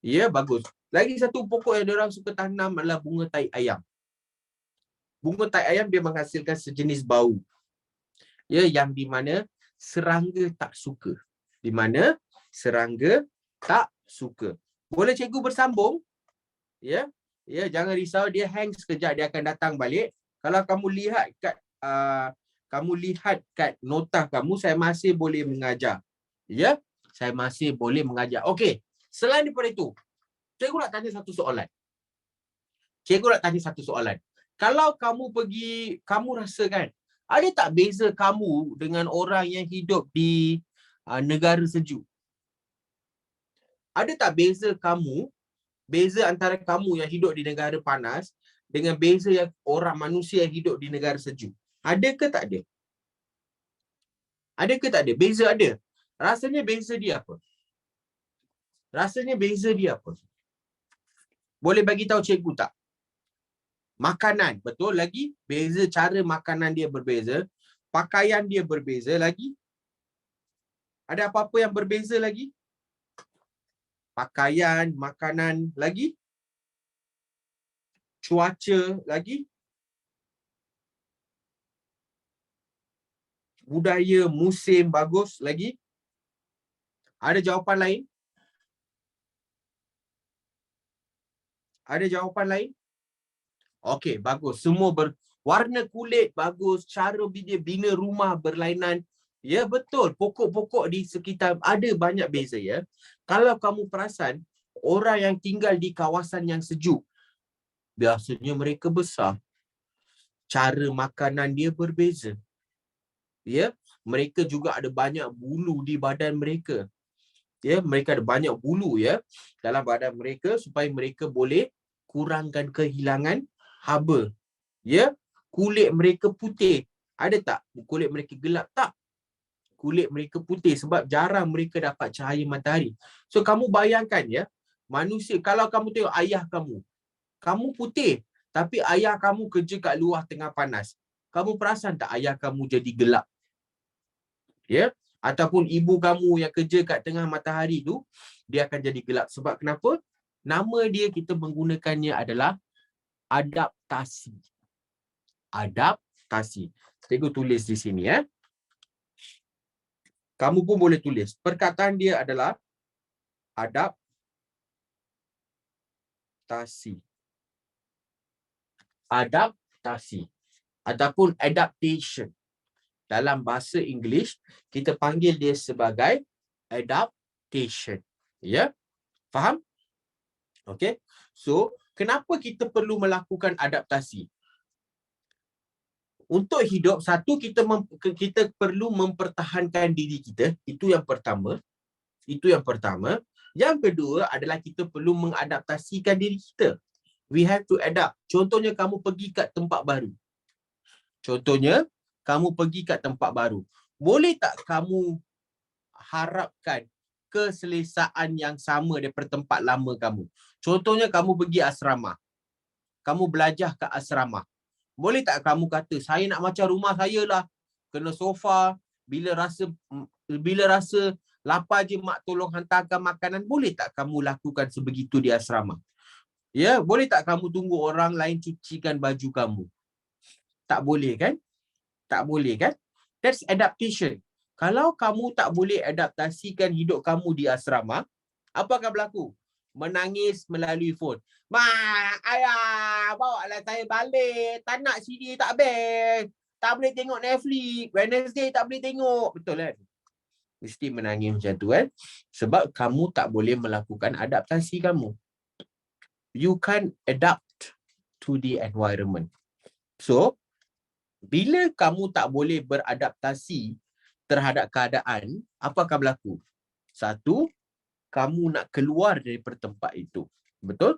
ya, bagus. Lagi satu pokok yang diorang suka tanam adalah bunga tai ayam. Bunga tai ayam dia menghasilkan sejenis bau. Ya, yang di mana serangga tak suka. Di mana serangga tak suka. Boleh cikgu bersambung? Ya. Ya, jangan risau, dia hang sekejap, dia akan datang balik. Kalau kamu lihat kat nota kamu, saya masih boleh mengajar. Ya, saya masih boleh mengajar. Okey, selain daripada itu, cikgu nak tanya satu soalan. Kalau kamu rasa kan, ada tak beza kamu dengan orang yang hidup di negara sejuk? Ada tak beza antara kamu yang hidup di negara panas dengan beza yang manusia yang hidup di negara sejuk? Ada ke tak ada? Ada ke tak ada? Beza ada. Rasanya beza dia apa? Boleh bagi tahu cikgu tak? Makanan, betul lagi. Beza cara makanan dia berbeza. Pakaian dia berbeza lagi. Ada apa-apa yang berbeza lagi? Pakaian, makanan lagi. Cuaca lagi. Budaya, musim bagus lagi. Ada jawapan lain? Okey, bagus. Semua warna kulit bagus, cara dia bina rumah berlainan, Ya, betul. Pokok-pokok di sekitar ada banyak beza ya. Kalau kamu perasan, orang yang tinggal di kawasan yang sejuk, biasanya mereka besar. Cara makanan dia berbeza. Ya, mereka juga ada banyak bulu di badan mereka. Ya, mereka ada banyak bulu ya dalam badan mereka supaya mereka boleh kurangkan kehilangan haba. Ya, kulit mereka putih. Ada tak kulit mereka gelap? Tak. Kulit mereka putih sebab jarang mereka dapat cahaya matahari. So kamu bayangkan ya, manusia, kalau kamu tengok ayah kamu putih tapi ayah kamu kerja kat luar tengah panas. Kamu perasan tak ayah kamu jadi gelap? Ya, ataupun ibu kamu yang kerja kat tengah matahari tu, dia akan jadi gelap. Sebab kenapa? Nama dia kita menggunakannya adalah adaptasi. Adaptasi. Cikgu tulis di sini ya. Kamu pun boleh tulis. Perkataan dia adalah adaptasi. Adaptasi ataupun adaptation. Dalam bahasa Inggeris, kita panggil dia sebagai adaptation. Ya? Faham? Okey. So, kenapa kita perlu melakukan adaptasi? Untuk hidup, satu, kita perlu mempertahankan diri kita. Itu yang pertama. Yang kedua adalah kita perlu mengadaptasikan diri kita. We have to adapt. Contohnya kamu pergi kat tempat baru. Boleh tak kamu harapkan keselesaan yang sama daripada tempat lama kamu? Contohnya kamu pergi asrama. Kamu belajar kat asrama. Boleh tak kamu kata, saya nak macam rumah saya lah. Kena sofa. Bila rasa lapar je mak tolong hantarkan makanan. Boleh tak kamu lakukan sebegitu di asrama? Ya, boleh tak kamu tunggu orang lain cucikan baju kamu? Tak boleh kan? Tak boleh kan? That's adaptation. Kalau kamu tak boleh adaptasikan hidup kamu di asrama, apa akan berlaku? Menangis melalui phone. Mak, ayah, bawalah saya balik. Tak nak CD tak best. Tak boleh tengok Netflix. Wednesday tak boleh tengok. Betul kan? Mesti menangis macam tu kan? Sebab kamu tak boleh melakukan adaptasi kamu. You can't adapt to the environment. So, bila kamu tak boleh beradaptasi terhadap keadaan, apa akan berlaku? Satu, kamu nak keluar daripada tempat itu. Betul?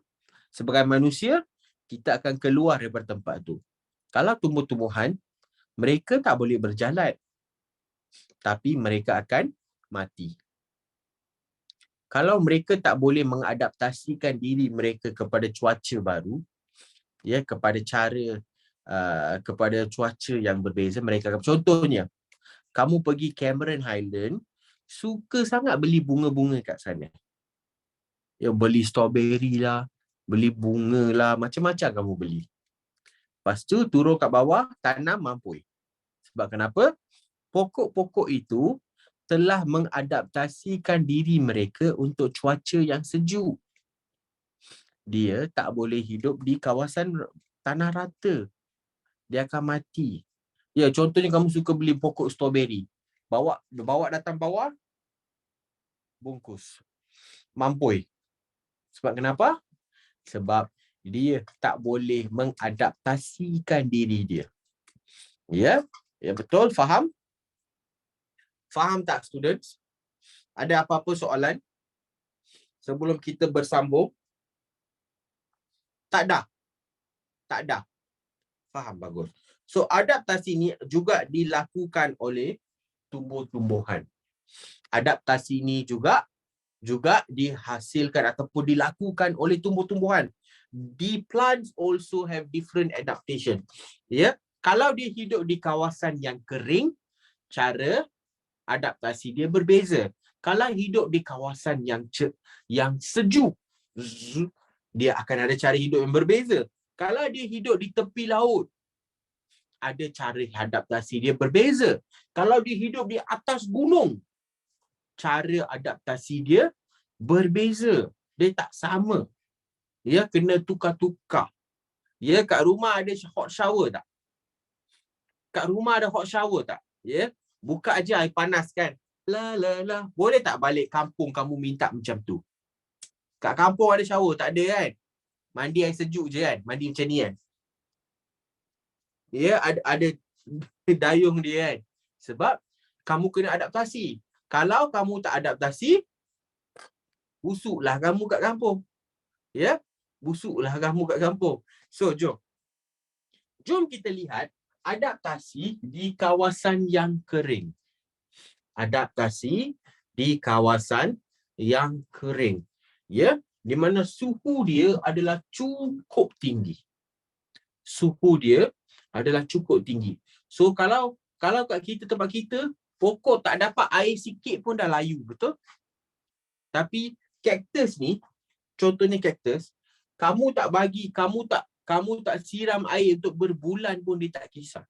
Sebagai manusia, kita akan keluar daripada tempat itu. Kalau tumbuh-tumbuhan, mereka tak boleh berjalan. Tapi mereka akan mati. Kalau mereka tak boleh mengadaptasikan diri mereka kepada cuaca baru, ya, kepada cuaca yang berbeza, mereka akan, contohnya, kamu pergi Cameron Highland, suka sangat beli bunga-bunga kat sana. Ya, beli strawberry lah, beli bunga lah, macam-macam kamu beli. Lepas tu turun kat bawah, tanam mampui. Sebab kenapa? Pokok-pokok itu telah mengadaptasikan diri mereka untuk cuaca yang sejuk. Dia tak boleh hidup di kawasan tanah rata. Dia akan mati. Ya, contohnya kamu suka beli pokok strawberry. Bawa datang bawah, bungkus. Mampui. Sebab kenapa? Sebab dia tak boleh mengadaptasikan diri dia. Ya? Ya, betul? Faham? Faham tak, students? Ada apa-apa soalan sebelum kita bersambung? Tak ada. Tak ada. Faham, bagus. So, adaptasi ni juga dilakukan oleh tumbuh-tumbuhan. Adaptasi ni juga dihasilkan ataupun dilakukan oleh tumbuh-tumbuhan. The plants also have different adaptation. Ya, kalau dia hidup di kawasan yang kering, cara adaptasi dia berbeza. Kalau hidup di kawasan yang sejuk, dia akan ada cara hidup yang berbeza. Kalau dia hidup di tepi laut, ada cara adaptasi dia berbeza. Kalau dia hidup di atas gunung, cara adaptasi dia berbeza. Dia tak sama. Ya, kena tukar-tukar. Ya, kat rumah ada hot shower tak? Kat rumah ada hot shower tak? Ya. Buka aja air panas kan. La. Boleh tak balik kampung kamu minta macam tu? Kat kampung ada shower, tak ada kan? Mandi air sejuk je kan? Mandi macam ni kan? Ya, ada dayung dia kan? Sebab kamu kena adaptasi. Kalau kamu tak adaptasi, busuklah kamu kat kampung. Ya? Busuklah kamu kat kampung. So, jom kita lihat adaptasi di kawasan yang kering. Adaptasi di kawasan yang kering. Ya, di mana suhu dia adalah cukup tinggi. Suhu dia adalah cukup tinggi. So kalau kat kita, tempat kita, pokok tak dapat air sikit pun dah layu, betul? Tapi kaktus ni, contohnya kaktus, kamu tak siram air untuk berbulan pun dia tak kisah.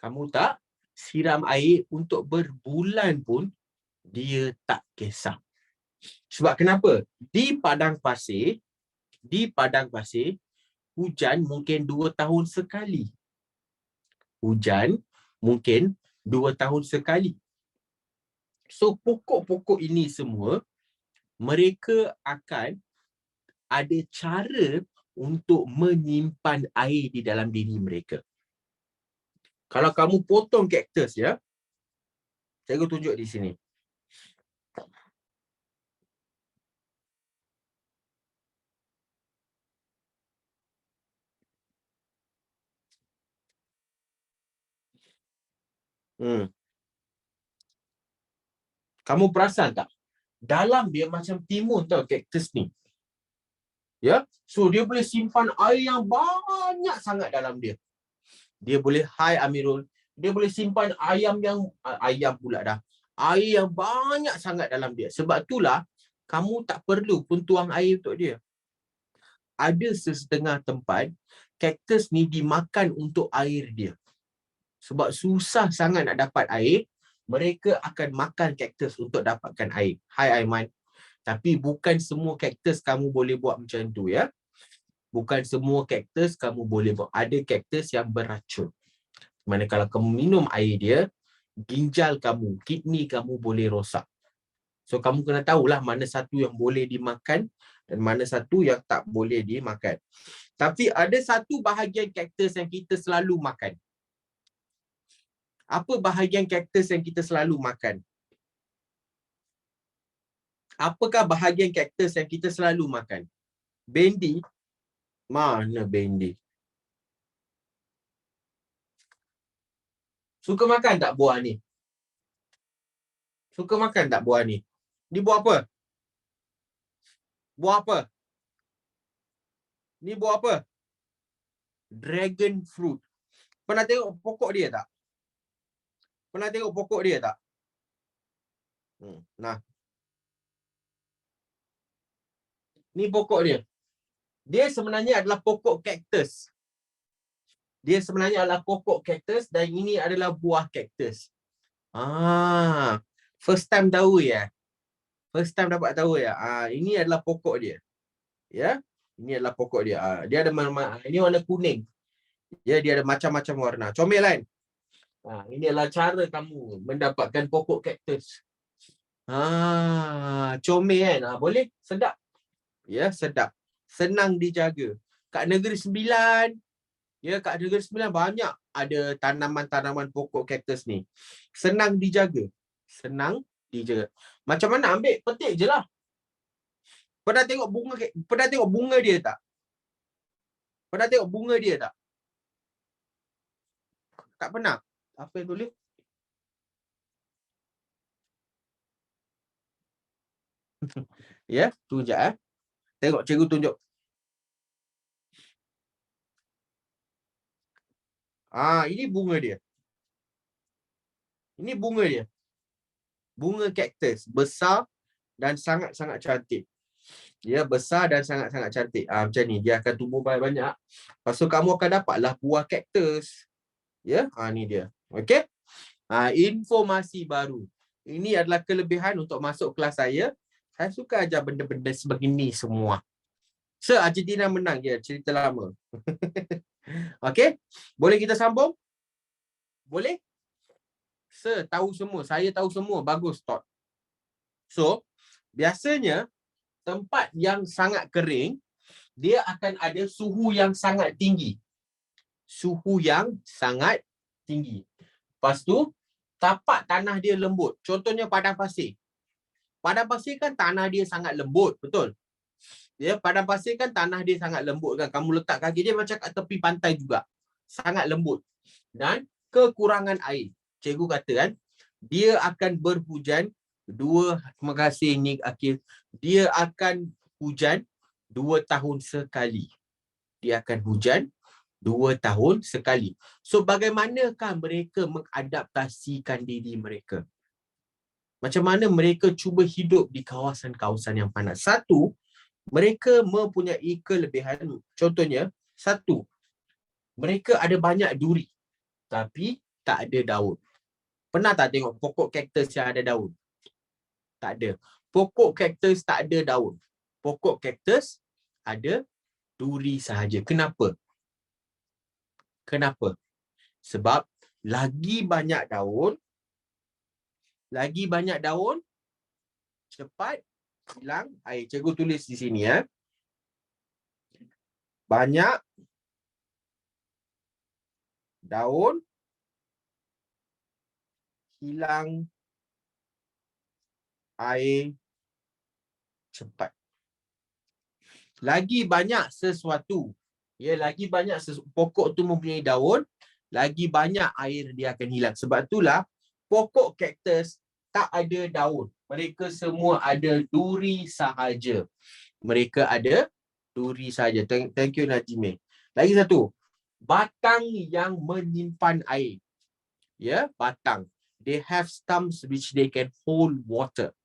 Kamu tak siram air untuk berbulan pun dia tak kisah. Sebab kenapa? Di padang pasir, hujan mungkin 2 tahun sekali. Hujan mungkin 2 tahun sekali. So, pokok-pokok ini semua, mereka akan ada cara untuk menyimpan air di dalam diri mereka. Kalau kamu potong kaktus, ya, saya tunjuk di sini. Kamu perasan tak? Dalam dia macam timun tau kaktus ni. Ya, so dia boleh simpan air yang banyak sangat dalam dia. Dia boleh, hai Amirul, dia boleh simpan ayam pula dah. Air yang banyak sangat dalam dia. Sebab itulah kamu tak perlu pun tuang air untuk dia. Ada setengah tempat kaktus ni dimakan untuk air dia. Sebab susah sangat nak dapat air, mereka akan makan kaktus untuk dapatkan air. Hai Aiman. Tapi bukan semua kaktus kamu boleh buat macam tu, ya. Bukan semua kaktus kamu boleh buat. Ada kaktus yang beracun. Mana kalau kamu minum air dia, ginjal kamu, kidney kamu boleh rosak. So kamu kena tahulah mana satu yang boleh dimakan dan mana satu yang tak boleh dimakan. Tapi ada satu bahagian kaktus yang kita selalu makan. Apa bahagian kaktus yang kita selalu makan? Apakah bahagian kaktus yang kita selalu makan? Bendi? Mana bendi? Suka makan tak buah ni? Suka makan tak buah ni? Ni buah apa? Buah apa? Ni buah apa? Dragon fruit. Pernah tengok pokok dia tak? Pernah tengok pokok dia tak? Nah. Ni pokok dia. Dia sebenarnya adalah pokok kaktus. Dia sebenarnya adalah pokok kaktus dan ini adalah buah kaktus. First time tahu ya? First time dapat tahu ya? Ini adalah pokok dia. Ya? Ini adalah pokok dia. Dia ada ini warna kuning. Ya, dia ada macam-macam warna. Comel kan? Ini adalah cara kamu mendapatkan pokok kaktus. Comel kan? Boleh? Sedap. Ya, sedap. Senang dijaga. Kat Negeri Sembilan, ya, kat Negeri Sembilan banyak ada tanaman-tanaman pokok kaktus ni. Senang dijaga. Senang dijaga. Macam mana? Ambil, petik je lah. Pernah tengok bunga dia tak? Pernah tengok bunga dia tak? Tak pernah. Apa yang tulis? Ya, tu sekejap Tengok cikgu tunjuk. Ini bunga dia. Ini bunga dia. Bunga kaktus. Besar dan sangat-sangat cantik. Ya, besar dan sangat-sangat cantik. Macam ni. Dia akan tumbuh banyak-banyak. Lepas tu kamu akan dapatlah buah kaktus. Ya, ni dia. Okey? Informasi baru. Ini adalah kelebihan untuk masuk kelas saya. Saya suka ajar benda-benda sebegini semua. Argentina menang je, cerita lama. Okey? Boleh kita sambung? Boleh? Tahu semua. Saya tahu semua. Bagus, Todd. So, biasanya tempat yang sangat kering, dia akan ada suhu yang sangat tinggi. Suhu yang sangat tinggi. Lepas tu, tapak tanah dia lembut. Contohnya padang pasir. Padang pasir kan tanah dia sangat lembut, betul? Ya, padang pasir kan tanah dia sangat lembut kan. Kamu letak kaki dia macam kat tepi pantai juga. Sangat lembut. Dan kekurangan air. Cikgu kata kan, dia akan berhujan terima kasih Nick Akil. Dia akan hujan 2 tahun sekali. Dia akan hujan 2 tahun sekali. So, bagaimanakah mereka mengadaptasikan diri mereka? Macam mana mereka cuba hidup di kawasan-kawasan yang panas? Satu, mereka mempunyai kelebihan. Contohnya, satu, mereka ada banyak duri tapi tak ada daun. Pernah tak tengok pokok kaktus yang ada daun? Tak ada. Pokok kaktus tak ada daun. Pokok kaktus ada duri sahaja. Kenapa? Kenapa? Sebab lagi banyak daun, cepat hilang air. Cikgu tulis di sini ya. Banyak daun, hilang air cepat. Lagi banyak sesuatu, ya, lagi banyak pokok tu mempunyai daun, lagi banyak air dia akan hilang. Sebab itulah pokok kaktus tak ada daun. Mereka semua ada duri sahaja. Mereka ada duri sahaja. Thank you Najime. Lagi satu, batang yang menyimpan air. Ya, batang. They have stumps which they can hold water.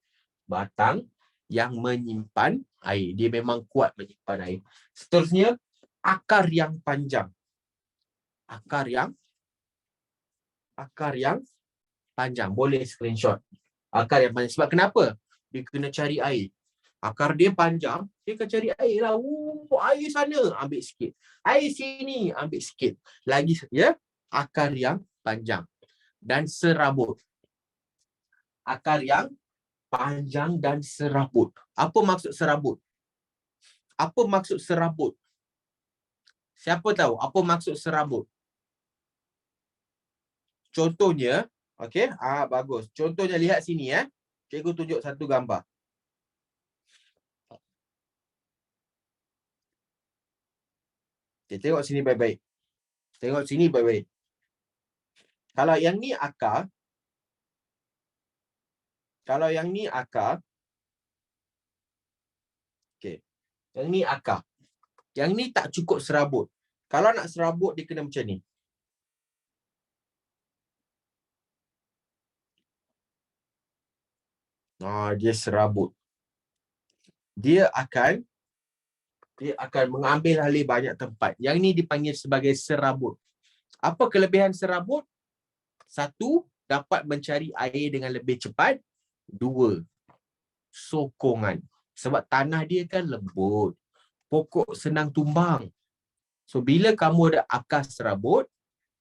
Batang yang menyimpan air. Dia memang kuat menyimpan air. Seterusnya, akar yang panjang. Akar yang panjang. Boleh screenshot. Akar yang panjang. Sebab kenapa? Dia kena cari air. Akar dia panjang, dia akan cari air lah. Air sana, ambil sikit. Air sini, ambil sikit. Lagi, ya, akar yang panjang. Dan serabut. Akar yang panjang dan serabut. Apa maksud serabut? Apa maksud serabut? Siapa tahu apa maksud serabut? Contohnya, okey, bagus. Contohnya lihat sini ya. Cikgu tunjuk satu gambar. Okay, tengok sini baik-baik. Tengok sini baik-baik. Kalau yang ni akar, okey. Yang ni akar. Yang ni tak cukup serabut. Kalau nak serabut dia kena macam ni. Dia serabut. Dia akan mengambil alih banyak tempat. Yang ni dipanggil sebagai serabut. Apa kelebihan serabut? Satu, dapat mencari air dengan lebih cepat. Dua, sokongan. Sebab tanah dia kan lembut. Pokok senang tumbang. So, bila kamu ada akar serabut,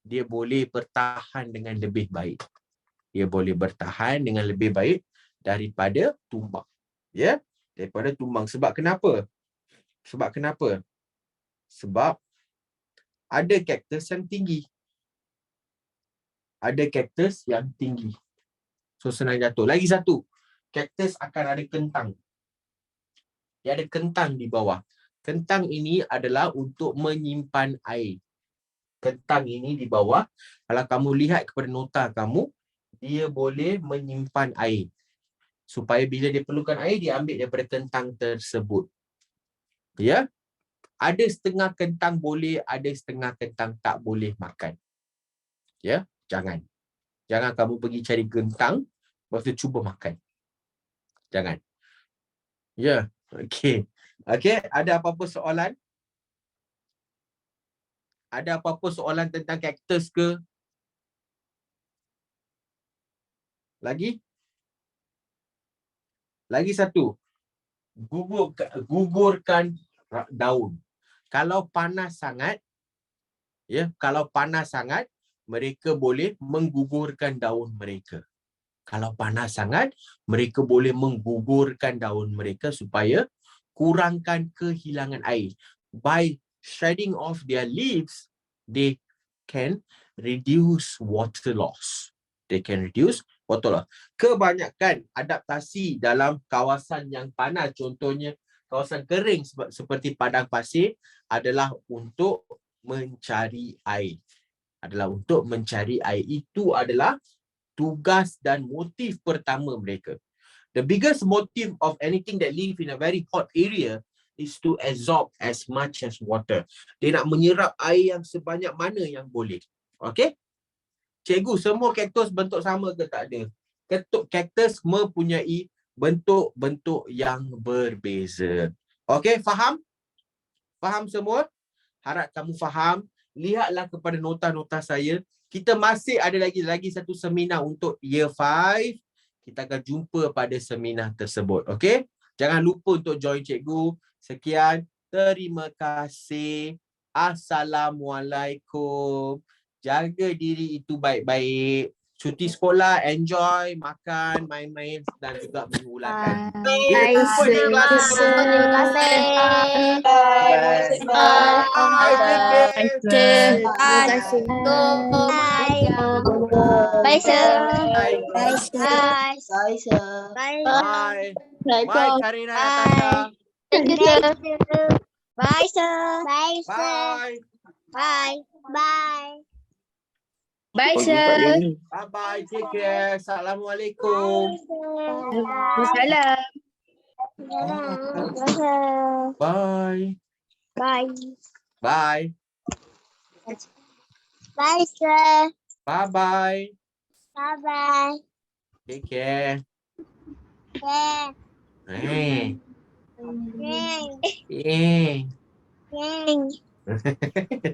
dia boleh bertahan dengan lebih baik. Dia boleh bertahan dengan lebih baik daripada tumbang. Ya? Daripada tumbang. Sebab kenapa? Sebab ada kaktus yang tinggi. So, senang jatuh. Lagi satu. Kaktus akan ada kentang. Dia ada kentang di bawah. Kentang ini adalah untuk menyimpan air. Kentang ini di bawah, kalau kamu lihat kepada nota kamu, dia boleh menyimpan air. Supaya bila dia perlukan air, dia ambil daripada kentang tersebut. Ya? Ada setengah kentang boleh, ada setengah kentang tak boleh makan. Ya? Jangan kamu pergi cari kentang, lepas tu cuba makan. Jangan. Ya? Okey. Okey, ada apa-apa soalan? Ada apa-apa soalan tentang kaktus ke? Lagi satu. Gugurkan daun. Kalau panas sangat, mereka boleh menggugurkan daun mereka. Kalau panas sangat, mereka boleh menggugurkan daun mereka supaya kurangkan kehilangan air. By shredding off their leaves, they can reduce water loss. They can reduce water loss. Kebanyakan adaptasi dalam kawasan yang panas, contohnya kawasan kering seperti padang pasir, adalah untuk mencari air. Itu adalah tugas dan motif pertama mereka. The biggest motive of anything that live in a very hot area is to absorb as much as water. Dia nak menyerap air yang sebanyak mana yang boleh. Okay? Cikgu, semua kaktus bentuk sama ke tak ada? Kaktus mempunyai bentuk-bentuk yang berbeza. Okay, faham? Faham semua? Harap kamu faham. Lihatlah kepada nota-nota saya. Kita masih ada lagi satu seminar untuk Year 5. Kita akan jumpa pada seminar tersebut. Okey? Jangan lupa untuk join cikgu. Sekian. Terima kasih. Assalamualaikum. Jaga diri itu baik-baik. Cuti sekolah, enjoy, makan, main-main dan juga mengulangan. Kita jumpa di kelas tersebut. Terima kasih. Bye, sir. Bye. Bye, sir. Bye, sir. Bye. Bye, Karina, Natasha. Thank you, sir. Bye, sir. Bye, Bye. Bye. Bye. Bye, sir. Bye-bye. Take care. Assalamualaikum. Salam. Bye. Bye. Bye. Bye, sir. Bye-bye. Bye-bye. Take care. Yeah. Eh. Yeah. Eh.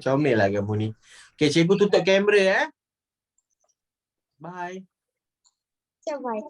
Comel lah kamu ni. Okay, cikgu tutup kamera Bye. Bye.